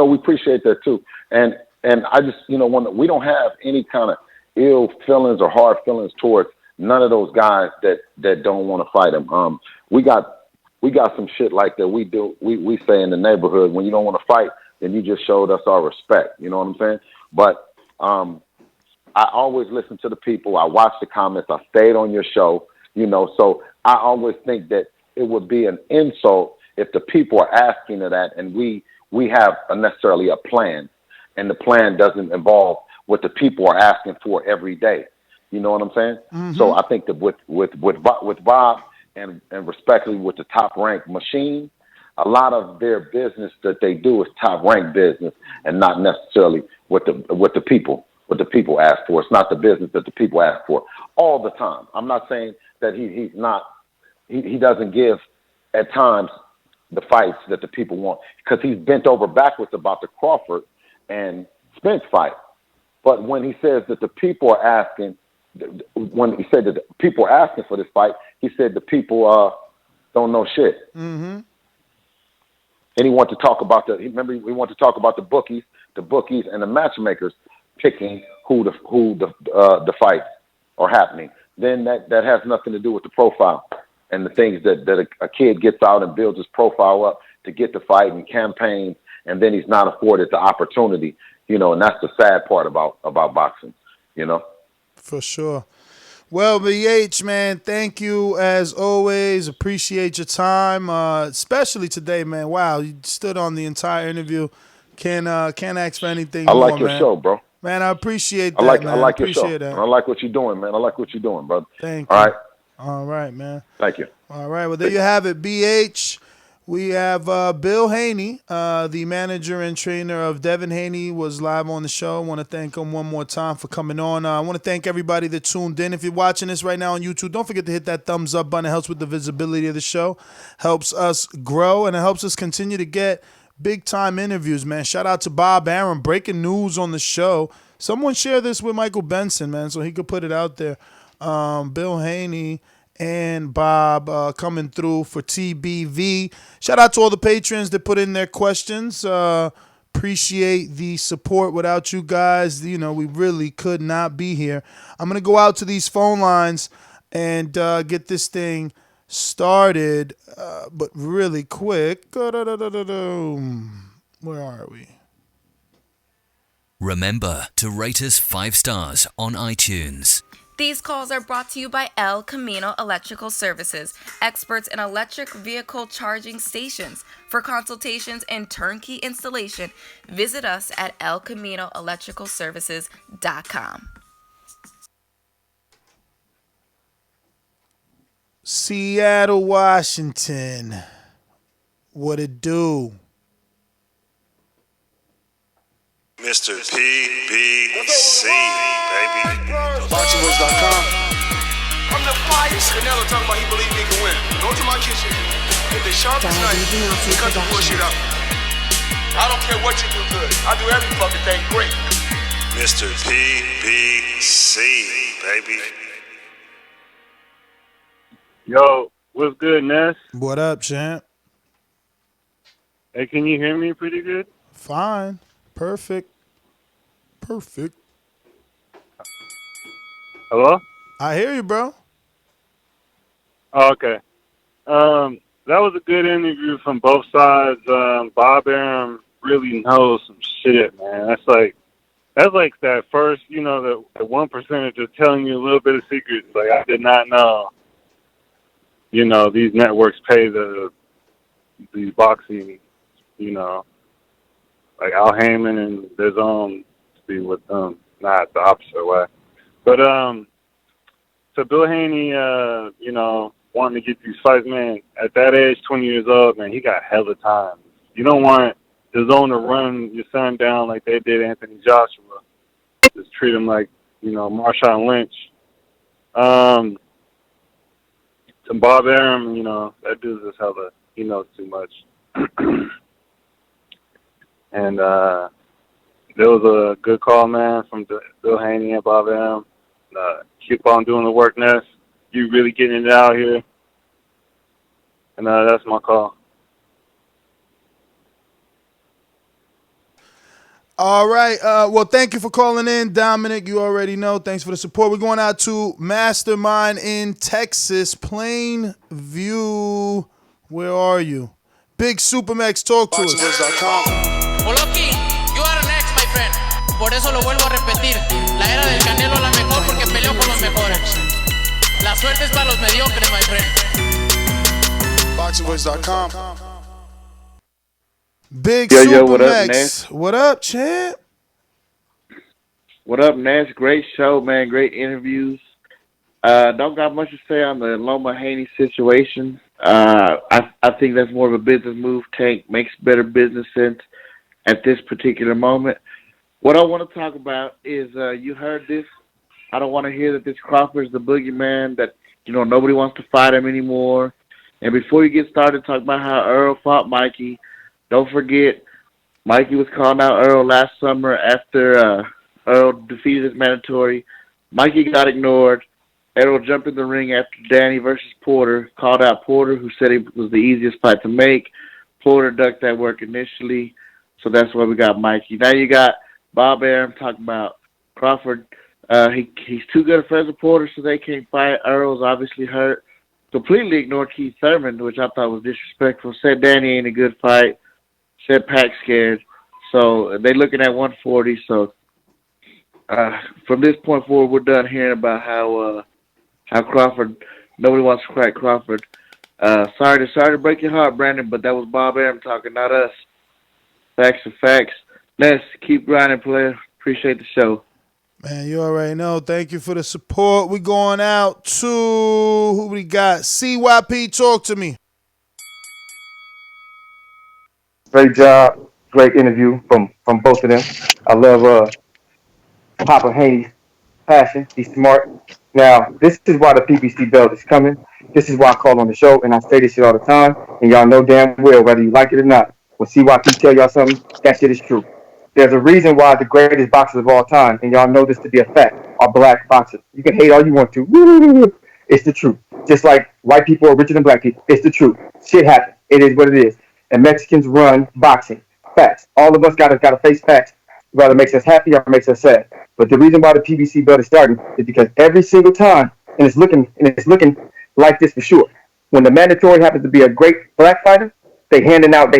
we appreciate that too. And I just, we don't have any kind of ill feelings or hard feelings towards none of those guys that don't want to fight him. We got some shit like that we do. We say in the neighborhood, when you don't want to fight, then you just showed us our respect. You know what I'm saying? But I always listen to the people. I watch the comments. I stayed on your show, so I always think that it would be an insult if the people are asking of that and we have necessarily a plan, and the plan doesn't involve what the people are asking for every day. You know what I'm saying? Mm-hmm. So I think that with Bob and respectively with the Top Rank machine, a lot of their business that they do is top rank business and not necessarily what the people ask for. It's not the business that the people ask for all the time. I'm not saying that he doesn't give at times the fights that the people want, because he's bent over backwards about the Crawford and Spence fight. But when he says that the people are asking, when he said that the people are asking for this fight, he said the people don't know shit. Mm-hmm. And he wanted to talk about we want to talk about the bookies and the matchmakers picking who the fights are happening. Then that has nothing to do with the profile and the things that a kid gets out and builds his profile up to get the fight and campaign, and then he's not afforded the opportunity, and that's the sad part about boxing, For sure. Well, BH, man, thank you as always. Appreciate your time, especially today, man. Wow, you stood on the entire interview. Can't ask for anything more, I like your man. show, bro. Man, I appreciate that, man. I like your appreciate show. That. And I like what you're doing, man. I like what you're doing, brother. Thank you. All right. All right, man. Thank you. All right. Well, there you have it, BH. We have Bill Haney, the manager and trainer of Devin Haney, was live on the show. I want to thank him one more time for coming on. I want to thank everybody that tuned in. If you're watching this right now on YouTube, don't forget to hit that thumbs up button. It helps with the visibility of the show, helps us grow, and it helps us continue to get big-time interviews, man. Shout out to Bob Arum, breaking news on the show. Someone share this with Michael Benson, man, so he could put it out there. Bill Haney and Bob coming through for TBV. Shout out to all the patrons that put in their questions. Appreciate the support. Without you guys, we really could not be here. I'm going to go out to these phone lines and get this thing started, but really quick. Where are we? Remember to rate us 5 stars on iTunes. These calls are brought to you by El Camino Electrical Services, experts in electric vehicle charging stations. For consultations and turnkey installation, visit us at elcaminoelectricalservices.com. Seattle, Washington. What it do? Mr. PBC, baby. BoxingVoice.com. I'm the flyest. Canelo talking about he believe he can win. Go to my kitchen. Get the sharpest knife and cut the bullshit up. I don't care what you do good. I do every fucking thing great. Mr. PBC, baby. Yo, what's good, Ness? What up, champ? Hey, can you hear me pretty good? Fine. Perfect. Hello? I hear you, bro. Oh, okay. That was a good interview from both sides. Bob Arum really knows some shit, man. That's like that first, the 1% just telling you a little bit of secrets. Like, I did not know, these networks pay these boxing, like Al Heyman and Dazn to be with them, not the opposite way. But so Bill Haney, wanting to get these fights, man, at that age, 20 years old, man, he got hella time. You don't want the zone to run your son down like they did Anthony Joshua. Just treat him like, Marshawn Lynch. To Bob Arum, that dude's just hella, he knows too much. And there was a good call, man, from Bill Haney and Bob Arum. Keep on doing the work, Ness. You really getting it out here. And that's my call. All right. Well, thank you for calling in, Dominic. You already know. Thanks for the support. We're going out to Mastermind in Texas, Plainview. Where are you? Big Supermax, talk to us. Poloki, you are next, my friend. Por eso lo vuelvo a repetir. La era del Canelo es la mejor porque peleó con los mejores. La suerte es para los mediocres, my friend. BoxingVoice.com. Big Yo, what up, Supermax. Ness? What up, champ? What up, Ness? Great show, man. Great interviews. Don't got much to say on the Loma Haney situation. I think that's more of a business move. Tank makes better business sense at this particular moment. What I want to talk about is you heard this. I don't want to hear that this Crawford's the boogeyman, that, nobody wants to fight him anymore. And before you get started talking about how Earl fought Mikey, don't forget, Mikey was calling out Earl last summer after Earl defeated his mandatory. Mikey got ignored. Errol jumped in the ring after Danny versus Porter, called out Porter, who said it was the easiest fight to make. Porter ducked that work initially, so that's why we got Mikey. Now you got Bob Arum talking about Crawford. He's too good a friend of Porter, so they can't fight. Earl's obviously hurt. Completely ignored Keith Thurman, which I thought was disrespectful. Said Danny ain't a good fight. Said Pac scared. So they looking at 140. So from this point forward, we're done hearing about how Crawford, nobody wants to crack Crawford. Sorry to break your heart, Brandon, but that was Bob Arum talking, not us. Facts are facts. Let's keep grinding, player. Appreciate the show. Man, you already know. Thank you for the support. We going out to, who we got? CYP, talk to me. Great job. Great interview from both of them. I love Papa Haney's passion. He's smart. Now, this is why the PBC belt is coming. This is why I call on the show, and I say this shit all the time, and y'all know damn well, whether you like it or not, when CYP tell y'all something, that shit is true. There's a reason why the greatest boxers of all time, and y'all know this to be a fact, are black boxers. You can hate all you want to. It's the truth. Just like white people are richer than black people. It's the truth. Shit happens. It is what it is. And Mexicans run boxing. Facts. All of us gotta face facts, whether it makes us happy or makes us sad. But the reason why the PBC belt is starting is because every single time, and it's looking like this for sure. When the mandatory happens to be a great black fighter, they handing out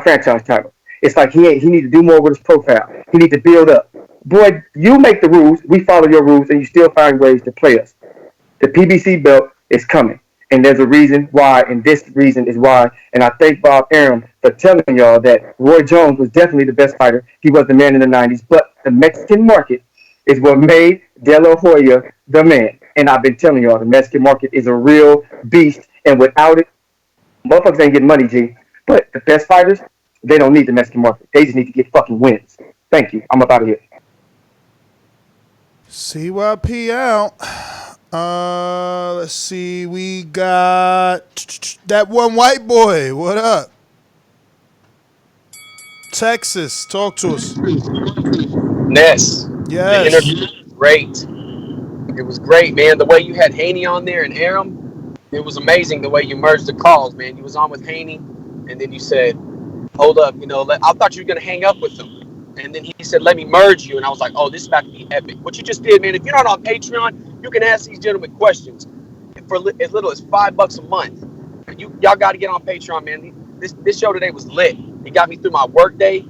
franchise titles. It's like he need to do more with his profile. He need to build up. Boy, you make the rules, we follow your rules, and you still find ways to play us. The PBC belt is coming, and there's a reason why, and this reason is why. And I thank Bob Arum for telling y'all that Roy Jones was definitely the best fighter. He was the man in the 90s, but the Mexican market is what made De La Hoya the man. And I've been telling y'all, the Mexican market is a real beast, and without it, motherfuckers ain't getting money, G. But the best fighters, they don't need the Mexican market. They just need to get fucking wins. Thank you. I'm up out of here. CYP out. Let's see. We got that one white boy. What up? Texas, talk to us. Ness. Yes. The interview was great. It was great, man. The way you had Haney on there and Arum, it was amazing the way you merged the calls, man. You was on with Haney, and then you said, hold up, I thought you were going to hang up with him. And then he said, let me merge you. And I was like, oh, this is about to be epic. What you just did, man, if you're not on Patreon, You can ask these gentlemen questions for as little as $5 a month. Y'all got to get on Patreon, man. This show today was lit. It got me through my work day.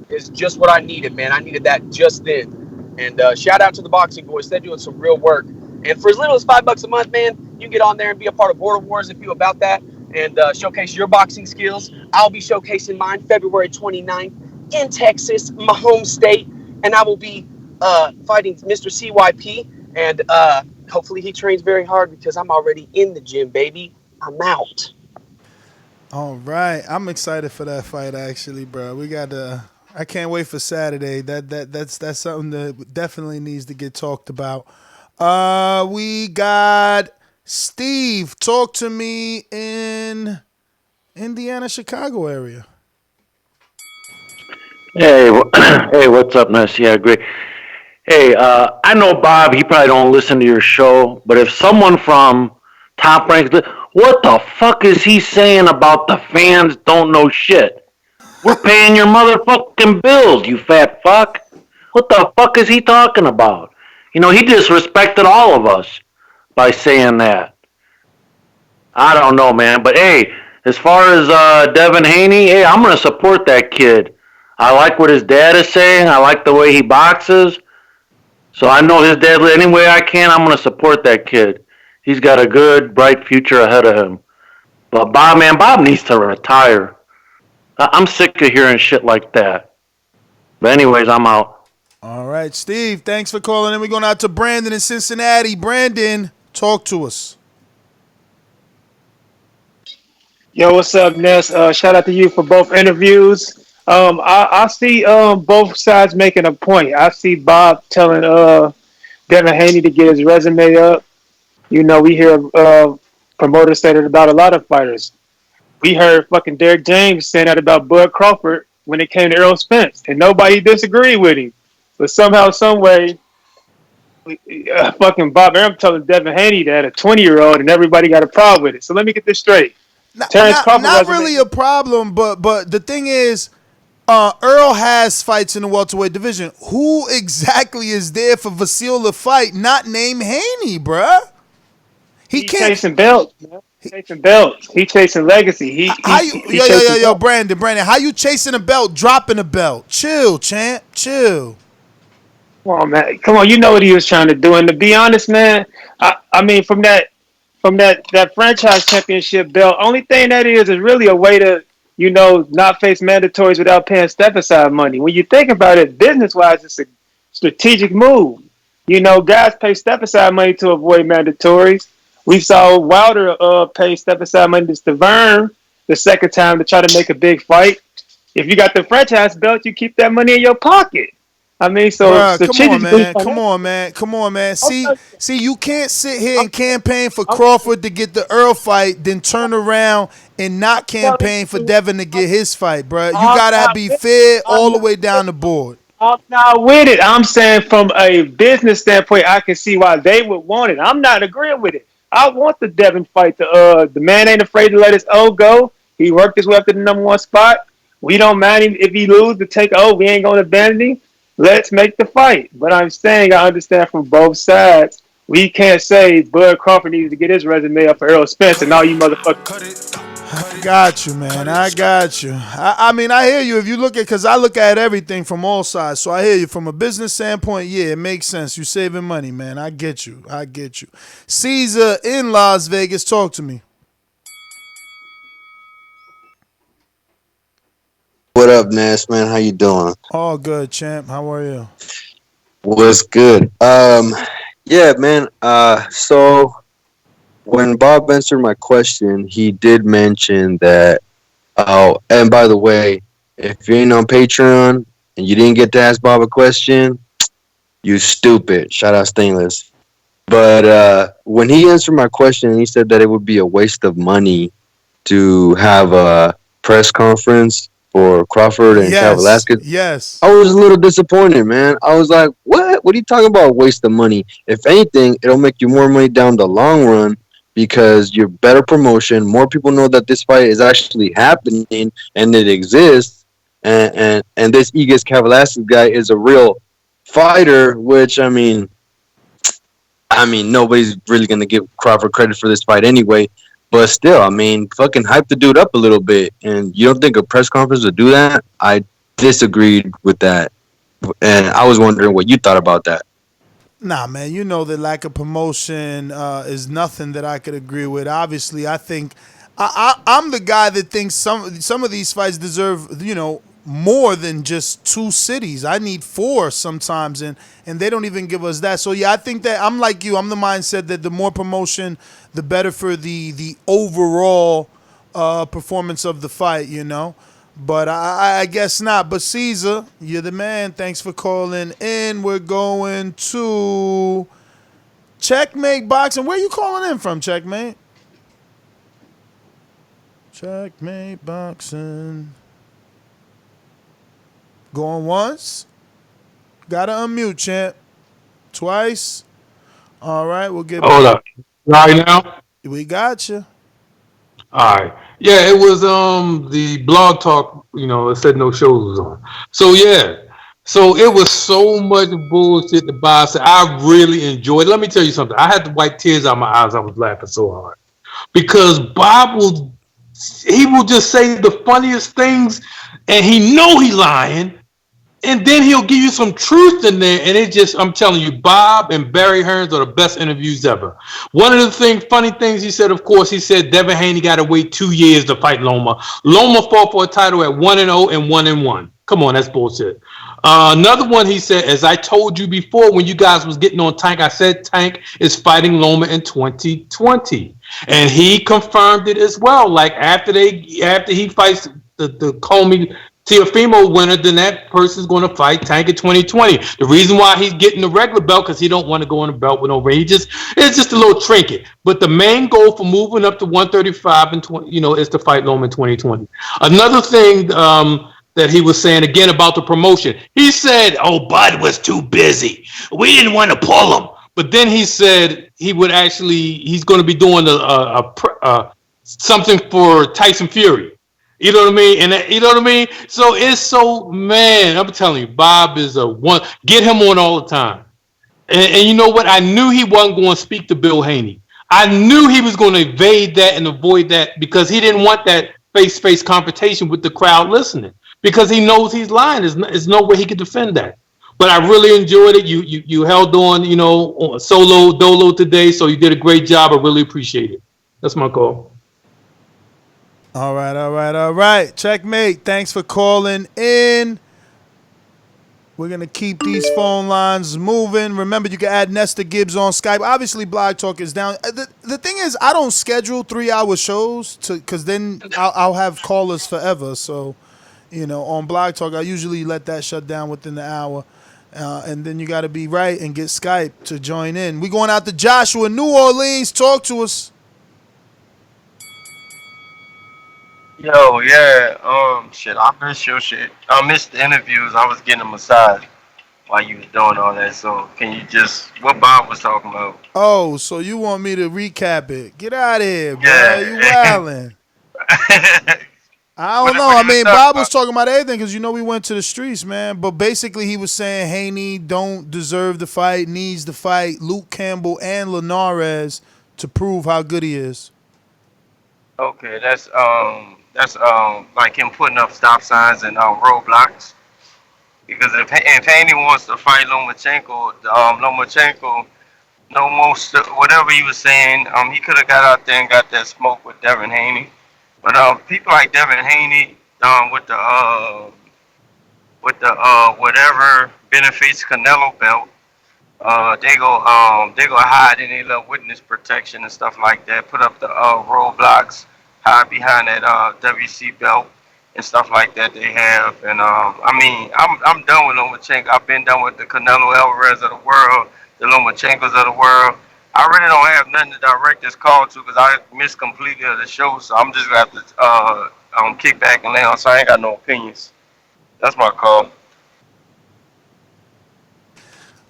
It's just what I needed, man. I needed that just then. And shout out to the Boxing Boys. They're doing some real work. And for as little as $5 a month, man, you can get on there and be a part of Border Wars if you're about that and showcase your boxing skills. I'll be showcasing mine February 29th in Texas, my home state. And I will be fighting Mr. CYP. And hopefully he trains very hard because I'm already in the gym, baby. I'm out. All right, I'm excited for that fight. Actually, bro, we got I can't wait for Saturday. That's something that definitely needs to get talked about. We got Steve. Talk to me in Indiana, Chicago area. Hey, hey, what's up, Ness? Yeah, great. Hey, I know Bob. He probably don't listen to your show, but if someone from Top Rank, what the fuck is he saying about the fans don't know shit? We're paying your motherfucking bills, you fat fuck. What the fuck is he talking about? You know, he disrespected all of us by saying that. I don't know, man. But hey, as far as Devin Haney, hey, I'm going to support that kid. I like what his dad is saying. I like the way he boxes. So I know his dad. Any way I can, I'm going to support that kid. He's got a good, bright future ahead of him. But Bob needs to retire. I'm sick of hearing shit like that. But anyways, I'm out. All right, Steve, thanks for calling in. We're going out to Brandon in Cincinnati. Brandon, talk to us. Yo, what's up, Ness? Shout out to you for both interviews. I see both sides making a point. I see Bob telling Devin Haney to get his resume up. You know, we hear promoters say that about a lot of fighters. We heard fucking Derek James saying that about Bud Crawford when it came to Errol Spence, and nobody disagreed with him. But somehow, some way, fucking Bob Arum telling Devin Haney that a 20-year-old, and everybody got a problem with it. So let me get this straight. Not really a problem, but the thing is, Earl has fights in the welterweight division. Who exactly is there for Vasyl to fight? Not named Haney, bruh. He's chasing belts, man. Chasing belts. He chasing legacy. Yo, Brandon, how you chasing a belt, dropping a belt? Chill, champ, chill. Come on, man. Come on, you know what he was trying to do. And to be honest, man, I mean, from that franchise championship belt, only thing that is really a way to, you know, not face mandatories without paying step aside money. When you think about it, business-wise, it's a strategic move. You know, guys pay step aside money to avoid mandatories. We saw Wilder pay step aside money to Stavern the second time to try to make a big fight. If you got the franchise belt, you keep that money in your pocket. I mean, so bruh, come on, man. See, you can't sit here and campaign for Crawford to get the Earl fight, then turn around and not campaign for Devin to get his fight, bruh. You gotta be fair all the way down the board. I'm not with it. I'm saying from a business standpoint, I can see why they would want it. I'm not agreeing with it. I want the Devin fight. The man ain't afraid to let his O go. He worked his way up to the number one spot. We don't mind him if he lose to take O. We ain't gonna abandon him. Let's make the fight. But I'm saying I understand from both sides. We can't say Bud Crawford needs to get his resume up for Errol Spence and all you motherfuckers. I got you, man. I got you. I mean, I hear you. If you look at, because I look at everything from all sides. So I hear you. From a business standpoint, yeah, it makes sense. You're saving money, man. I get you. Caesar in Las Vegas, talk to me. What up, Nash, man? How you doing? All good, champ. How are you? What's good? Yeah, man. So when Bob answered my question, he did mention that. Oh, and by the way, if you ain't on Patreon and you didn't get to ask Bob a question, you stupid. Shout out Stainless. But when he answered my question, he said that it would be a waste of money to have a press conference for Crawford and Cal Velasquez. Yes. I was a little disappointed, man. I was like, what? What are you talking about, waste of money? If anything, it'll make you more money down the long run because you're better promotion. More people know that this fight is actually happening and it exists. And this Igas Cal Velasquez guy is a real fighter, which, I mean, I mean, nobody's really gonna give Crawford credit for this fight anyway. But still, I mean, fucking hype the dude up a little bit. And you don't think a press conference would do that? I disagreed with that, and I was wondering what you thought about that. Nah, man, you know that lack of promotion is nothing that I could agree with. Obviously, I think I'm the guy that thinks some of these fights deserve, more than just 2 cities. I need 4 sometimes, and they don't even give us that. So yeah, I think that I'm like you. I'm the mindset that the more promotion, the better for the overall performance of the fight. But I guess not. But Caesar, you're the man. Thanks for calling in. We're going to Checkmate Boxing. Where you calling in from, Checkmate? Checkmate Boxing. Going once. Gotta unmute, champ. Twice. All right, we'll get Hold up. Right now? We got you. All right. Yeah, it was the blog talk, it said no shows was on. So yeah. So it was so much bullshit to buy. So I really enjoyed it. Let me tell you something. I had to wipe tears out of my eyes. I was laughing so hard. Because Bob he will just say the funniest things and he know he lying. And then he'll give you some truth in there, and I'm telling you, Bob and Barry Hearns are the best interviews ever. One of the funny things he said, of course, he said Devin Haney got to wait 2 years to fight Loma. Loma fought for a title at 1-0 and 1-1. Come on, that's bullshit. Another one he said, as I told you before when you guys was getting on Tank, I said Tank is fighting Loma in 2020. And he confirmed it as well. Like after he fights the Comey Teofimo winner, then that person's going to fight Tank in 2020. The reason why he's getting the regular belt because he don't want to go on the belt with no range. It's just a little trinket. But the main goal for moving up to 135 and 20, is to fight Loma in 2020. Another thing that he was saying again about the promotion, he said, "Oh, Bud was too busy. We didn't want to pull him." But then he said he's going to be doing something for Tyson Fury. You know what I mean? And you know what I mean? So man, I'm telling you, Bob is a one. Get him on all the time. And you know what? I knew he wasn't going to speak to Bill Haney. I knew he was going to evade that and avoid that because he didn't want that face-to-face confrontation with the crowd listening because he knows he's lying. There's no way he could defend that. But I really enjoyed it. You held on, solo dolo today, so you did a great job. I really appreciate it. That's my call. All right. Checkmate. Thanks for calling in. We're going to keep these phone lines moving. Remember, you can add Nestor Gibbs on Skype. Obviously, Blog Talk is down. The thing is, I don't schedule 3-hour shows because then I'll have callers forever. So, on Blog Talk, I usually let that shut down within the hour. And then you got to be right and get Skype to join in. We going out to Joshua, New Orleans. Talk to us. Yo, yeah, shit, I missed your shit. I missed the interviews. I was getting a massage while you was doing all that. So, can you what Bob was talking about? Oh, so you want me to recap it? Get out of here, bro. Yeah. You wildin'. I don't know. I mean, Bob was talking about everything because, we went to the streets, man. But basically, he was saying Haney don't deserve the fight, needs to fight Luke Campbell and Linares to prove how good he is. Okay, that's like him putting up stop signs and roadblocks. Because if Haney wants to fight Lomachenko, Lomachenko, whatever he was saying, he could have got out there and got that smoke with Devin Haney. But people like Devin Haney, with the whatever benefits Canelo belt, they go hide in their witness protection and stuff like that. Put up the roadblocks, hide behind that WC belt and stuff like that they have. And I'm done with Lomachenko. I've been done with the Canelo Alvarez of the world, the Lomachenkos of the world. I really don't have nothing to direct this call to because I missed completely of the show. So I'm just gonna have to kick back and lay on. So I ain't got no opinions. That's my call.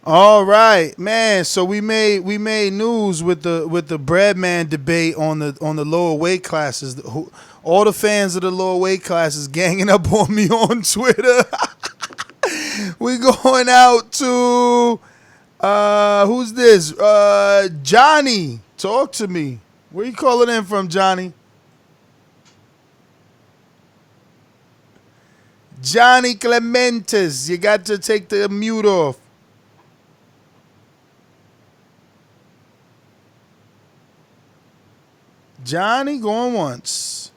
All right, man. So we made news with the Breadman debate on the lower weight classes. All the fans of the lower weight classes ganging up on me on Twitter. We going out to Who's this? Johnny. Talk to me. Where you calling in from, Johnny? Johnny Clementes. You got to take the mute off. Johnny going once.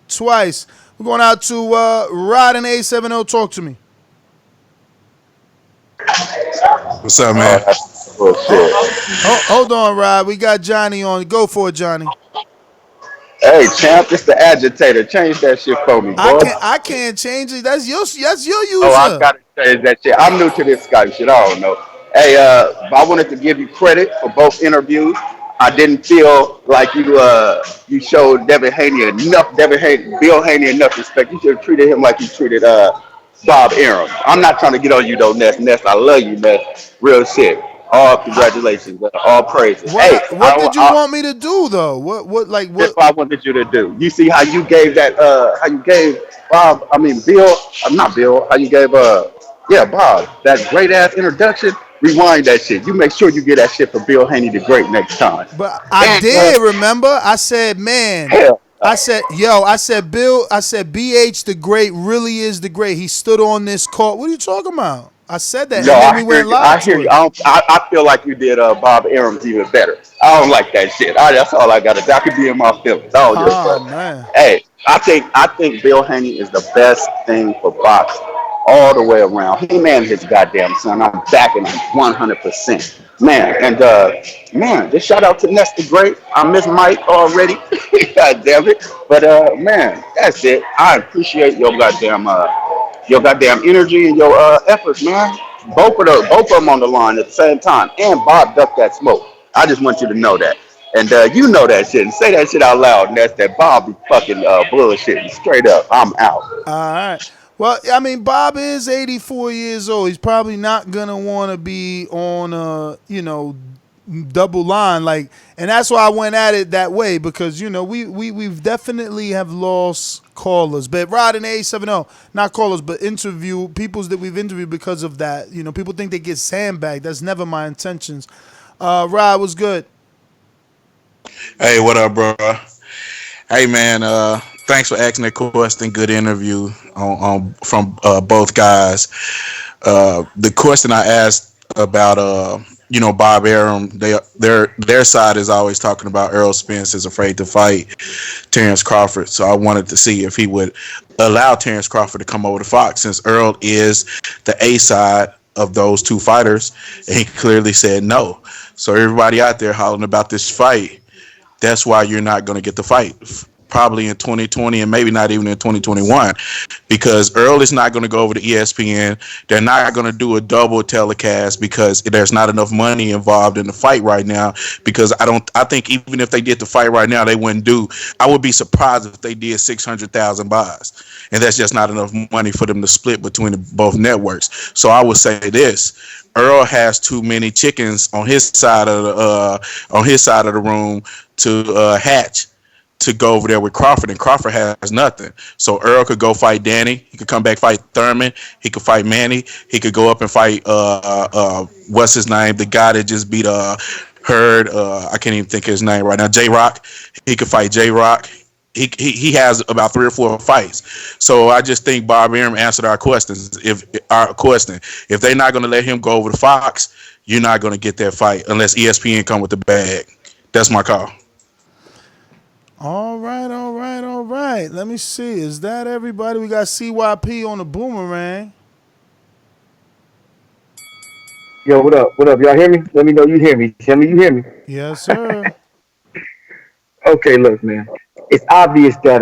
Twice. We're going out to Rod and A70. Talk to me. What's up, man? Hold on, Rod. We got Johnny on. Go for it, Johnny. Hey, champ, it's the agitator. Change that shit for me, boy. I can't change it. That's your user. Oh, I gotta change that shit. I'm new to this Skype shit. I don't know. Hey, I wanted to give you credit for both interviews. I didn't feel like you showed Bill Haney enough respect. You should have treated him like you treated Bob Arum. I'm not trying to get on you though, Ness. Ness, I love you, Ness. Real shit. All congratulations, all praises. What did you want me to do though? What? That's what I wanted you to do. You see how you gave that? How you gave Bob? I mean Bill. Not Bill. How you gave Bob that great ass introduction. Rewind that shit. You make sure you get that shit for Bill Haney the Great next time. But I did remember. I said, man. Hell. I said, Bill. I said, BH the Great really is the great. He stood on this court. What are you talking about? I said that. No, and then I we went live. I hear you. I feel like you did Bob Arum's even better. I don't like that shit. That's all I got to do. I could be in my feelings. Man. Hey, I think Bill Haney is the best thing for boxing all the way around. He man his goddamn son. I'm backing him 100%. Man, and man, just shout out to Ness the Great. I miss Mike already. God damn it. But man, that's it. I appreciate your goddamn energy and your efforts, man. Both of them on the line at the same time. And Bob ducked that smoke. I just want you to know that. And you know that shit. And say that shit out loud, Ness, that Bob be fucking bullshitting. Straight up, I'm out. All right. Well, I mean, Bob is 84 years old. He's probably not gonna want to be on double line, and that's why I went at it that way, because we've definitely have lost callers. But Rod and A70, not callers, but peoples that we've interviewed because of that. People think they get sandbagged. That's never my intentions. Rod, was good. Hey, what up, bro? Hey, man. Thanks for asking that question. Good interview from both guys. The question I asked about Bob Arum, their side is always talking about Errol Spence is afraid to fight Terrence Crawford. So I wanted to see if he would allow Terrence Crawford to come over to Fox, since Errol is the A side of those two fighters, and he clearly said no. So everybody out there hollering about this fight, that's why you're not going to get the fight. Probably in 2020 and maybe not even in 2021, because Earl is not going to go over to ESPN. They're not going to do a double telecast because there's not enough money involved in the fight right now. Because I think even if they did the fight right now, they wouldn't do. I would be surprised if they did 600,000 buys, and that's just not enough money for them to split between both networks. So I would say this: Earl has too many chickens on his side of the room to hatch to go over there with Crawford, and Crawford has nothing. So Earl could go fight Danny. He could come back, fight Thurman. He could fight Manny. He could go up and fight what's his name? The guy that just beat Hurd. I can't even think of his name right now. J-Rock. He could fight J-Rock. He has about 3 or 4 fights. So I just think Bob Arum answered our question. If they're not going to let him go over to Fox, you're not going to get that fight unless ESPN come with the bag. That's my call. All right. Let me see. Is that everybody? We got CYP on the boomerang. Yo, what up? What up? Y'all hear me? Let me know you hear me. Tell me you hear me. Yes, sir. Okay, look, man. It's obvious that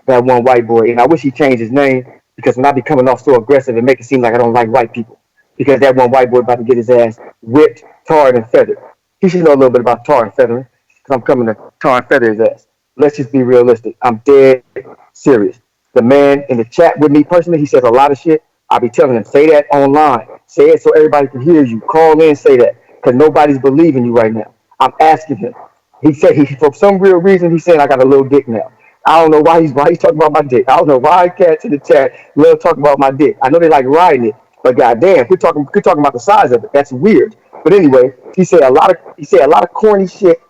that one white boy, and I wish he changed his name, because when I be coming off so aggressive, it make it seem like I don't like white people. Because that one white boy about to get his ass whipped, tarred, and feathered. He should know a little bit about tar and feathering, because I'm coming to tar and feather his ass. Let's just be realistic. I'm dead serious. The man in the chat with me personally, he says a lot of shit. I'll be telling him, say that online. Say it so everybody can hear you. Call in, say that. Because nobody's believing you right now. I'm asking him. He said, for some real reason, he's saying I got a little dick now. I don't know why he's talking about my dick. I don't know why cats in the chat love talking about my dick. I know they like riding it, but goddamn, we're talking about the size of it. That's weird. But anyway, he said a lot of corny shit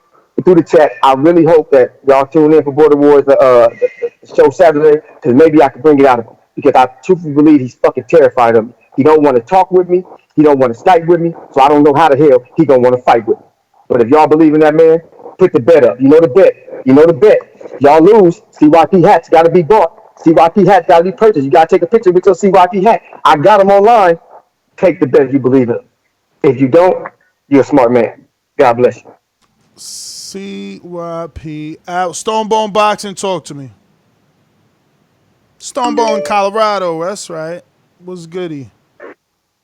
through the chat. I really hope that y'all tune in for Border Wars the show Saturday, because maybe I can bring it out of him. Because I truthfully believe he's fucking terrified of me. He don't want to talk with me. He don't want to Skype with me. So I don't know how the hell he gonna want to fight with me. But if y'all believe in that man, put the bet up. You know the bet. You know the bet. Y'all lose. CYP hats got to be bought. CYP hats got to be purchased. You got to take a picture with your CYP hat. I got them online. Take the bet if you believe in them. If you don't, you're a smart man. God bless you. CYP out. Stonebone Boxing, talk to me. Stonebone, Colorado. That's right. What's goody?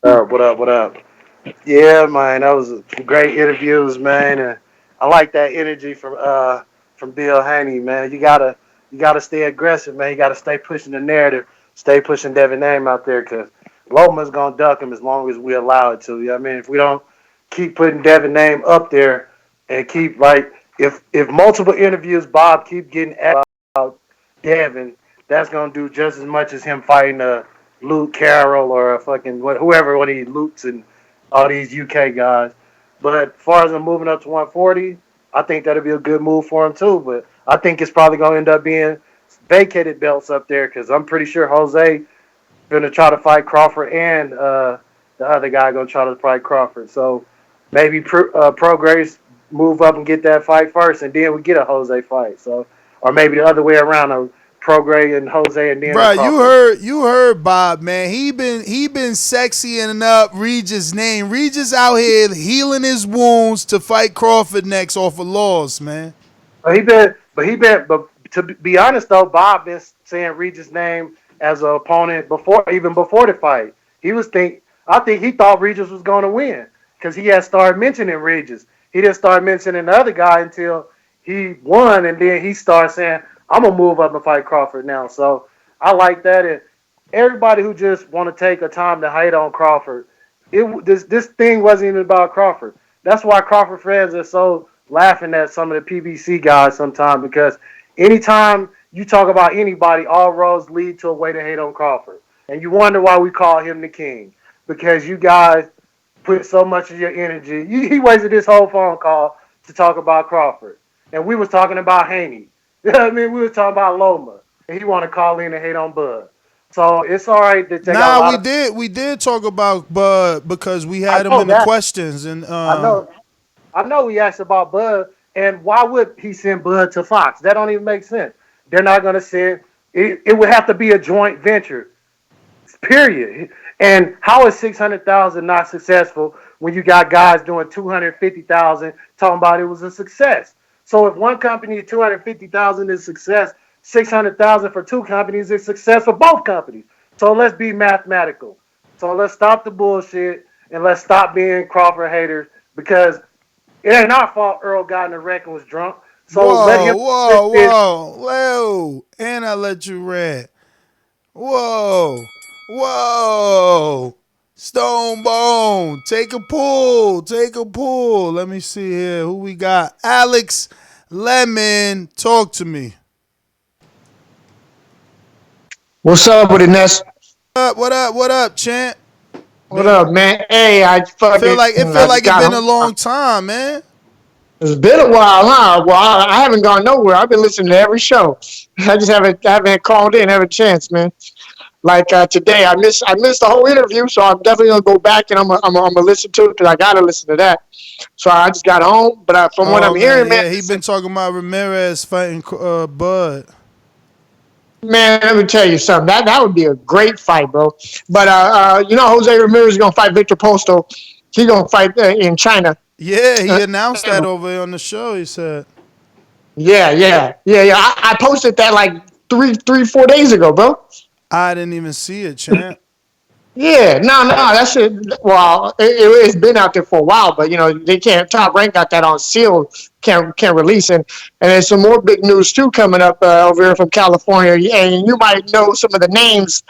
What up? What up? Yeah, man, that was great interviews, man, and I like that energy from Bill Haney, man. You gotta stay aggressive, man. You gotta stay pushing the narrative, stay pushing Devin name out there, cause Loma's gonna duck him as long as we allow it to. You know what I mean? If we don't keep putting Devin name up there and keep if multiple interviews Bob keep getting asked about Devin, that's gonna do just as much as him fighting Luke Carroll or a fucking whoever when he Lukes and all these UK guys. But as far as him moving up to 140, I think that'd be a good move for him too. But I think it's probably gonna end up being vacated belts up there because I'm pretty sure Jose gonna try to fight Crawford and the other guy gonna try to fight Crawford. So maybe Prograis move up and get that fight first, and then we get a Jose fight. So or maybe the other way around. Prograis and Jose, and then Bruh, you heard Bob, man. He been sexying up Regis' name. Regis out here healing his wounds to fight Crawford next off of Laws, man. But to be honest though, Bob been saying Regis' name as an opponent even before the fight. I think he thought Regis was going to win because he had started mentioning Regis. He didn't start mentioning the other guy until he won, and then he started saying, I'm gonna move up and fight Crawford now. So I like that. And everybody who just want to take a time to hate on Crawford, this thing wasn't even about Crawford. That's why Crawford fans are so laughing at some of the PBC guys sometimes, because anytime you talk about anybody, all roads lead to a way to hate on Crawford. And you wonder why we call him the king, because you guys put so much of your energy. He wasted this whole phone call to talk about Crawford, and we was talking about Haney. You know what I mean? We were talking about Loma, and he want to call in and hate on Bud. So it's all right that they got a lot we did talk about Bud because we had him in the questions, and I know he asked about Bud, and why would he send Bud to Fox? That don't even make sense. They're not going to send it. It would have to be a joint venture, period. And how is 600,000 not successful when you got guys doing 250,000 talking about it was a success? So if one company 250,000 is success, 600,000 for two companies is success for both companies. So let's be mathematical. So let's stop the bullshit and let's stop being Crawford haters, because it ain't our fault Earl got in a wreck and was drunk. So let him. Whoa, and I let you rant. Whoa. Stonebone, take a pull. Let me see here. Who we got? Alex Lemon, talk to me. What's up with it, Ness? What up, champ? What up, man? Hey, I fucking feel like it's been a long time, man. It's been a while, huh? Well, I haven't gone nowhere. I've been listening to every show. I just haven't called in, have a chance, man. Like today, I missed the whole interview, so I'm definitely gonna go back and I'm gonna listen to it because I gotta listen to that. So I just got home, but from what I'm hearing, man, he been talking about Ramirez fighting Bud. Man, let me tell you something. That would be a great fight, bro. But Jose Ramirez is gonna fight Victor Posto. He's gonna fight in China. Yeah, he announced that over on the show. He said. Yeah. I posted that like 4 days ago, bro. I didn't even see it, champ. Yeah, no, that shit. Well, it's been out there for a while, but they can't. Top Rank got that on seal, can't release, and there's some more big news too coming up over here from California, and you might know some of the names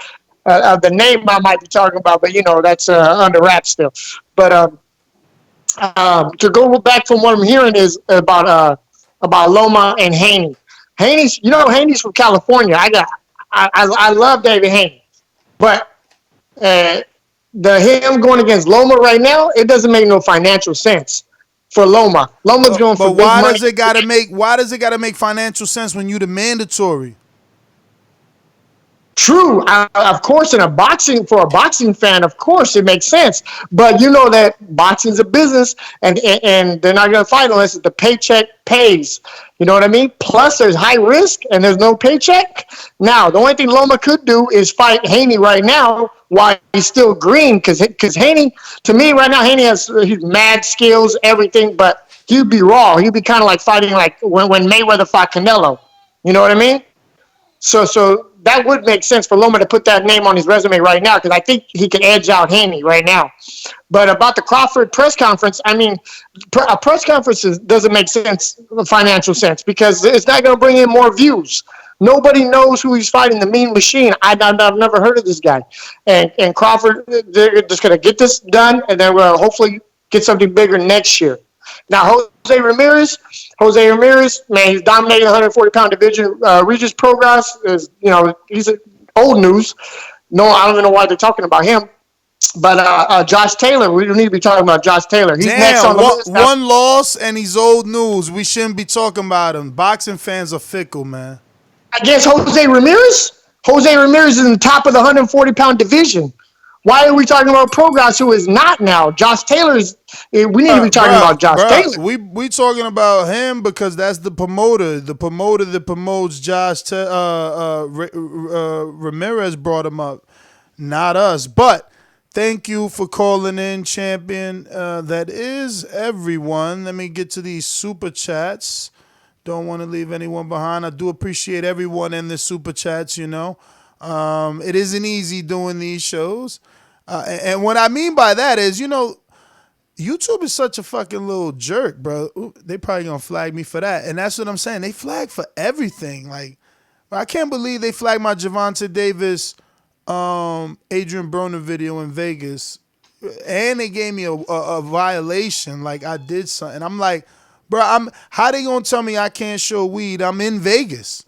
of the name I might be talking about, but that's under wraps still. But to go back from what I'm hearing is about Loma and Haney. Haney's from California. I love David Haney, but him going against Loma right now, it doesn't make no financial sense for Loma. Loma's going for But big why money. does it gotta make? Why does it gotta make financial sense when you the mandatory? True, of course, for a boxing fan, of course, it makes sense. But you know that boxing's a business, and they're not going to fight unless the paycheck pays. You know what I mean? Plus, there's high risk, and there's no paycheck. Now, the only thing Loma could do is fight Haney right now while he's still green, because Haney, to me, right now, Haney has he's mad skills, everything, but he'd be raw. He'd be kind of like fighting like when Mayweather fought Canelo. You know what I mean? So that would make sense for Loma to put that name on his resume right now, because I think he can edge out Haney right now. But about the Crawford press conference, I mean, a press conference doesn't make sense, financial sense, because it's not going to bring in more views. Nobody knows who he's fighting, the Mean Machine. I've never heard of this guy. And Crawford, they're just going to get this done, and then we'll hopefully get something bigger next year. Now, Jose Ramirez, man, he's dominating the 140-pound division. Regis Progress is, he's old news. No, I don't even know why they're talking about him. But Josh Taylor, we don't need to be talking about Josh Taylor. He's next on the list. One loss and he's old news. We shouldn't be talking about him. Boxing fans are fickle, man. Against Jose Ramirez? Jose Ramirez is in the top of the 140-pound division. Why are we talking about Progress, who is not now? Josh Taylor's. We need to be talking about Josh Taylor. We talking about him because that's the promoter. The promoter that promotes Ramirez brought him up, not us. But thank you for calling in, champion. That is everyone. Let me get to these super chats. Don't want to leave anyone behind. I do appreciate everyone in the super chats, It isn't easy doing these shows. And what I mean by that is, YouTube is such a fucking little jerk, bro. Ooh, they probably going to flag me for that. And that's what I'm saying. They flag for everything. Like, I can't believe they flagged my Gervonta Davis, Adrian Broner video in Vegas. And they gave me a violation. Like, I did something. I'm like, bro, how they going to tell me I can't show weed? I'm in Vegas.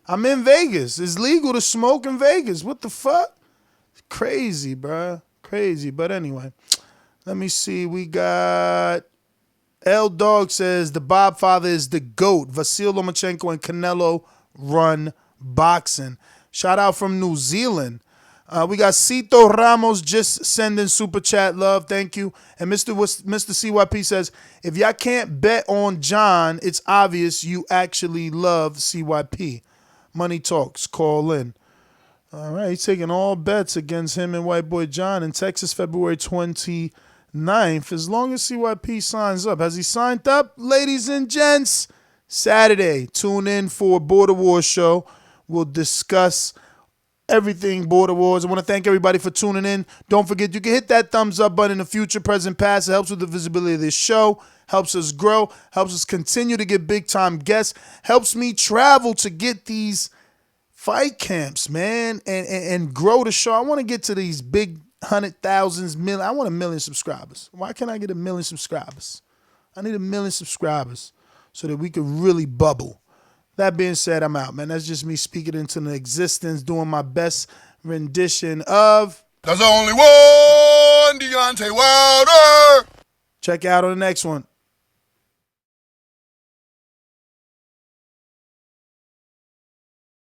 It's legal to smoke in Vegas. What the fuck? Crazy, bro. Crazy. But anyway, let me see. We got L Dog says the Bob Father is the GOAT. Vasyl Lomachenko and Canelo run boxing. Shout out from New Zealand. We got Cito Ramos just sending super chat love. Thank you. And Mr. CYP says, if y'all can't bet on John, it's obvious you actually love CYP. Money talks. Call in. All right. He's taking all bets against him and White Boy John in Texas, February 29th. As long as CYP signs up. Has he signed up, ladies and gents? Saturday. Tune in for Border Wars show. We'll discuss everything Border Wars. I want to thank everybody for tuning in. Don't forget, you can hit that thumbs up button in the future, present, past. It helps with the visibility of this show, helps us grow, helps us continue to get big-time guests, helps me travel to get these fight camps, man, and grow the show. I want to get to these big 100,000s, million. I want 1 million subscribers. Why can't I get 1 million subscribers? I need 1 million subscribers so that we could really bubble. That being said, I'm out, man. That's just me speaking into the existence, doing my best rendition of There's only one Deontay Wilder. Check out on the next one.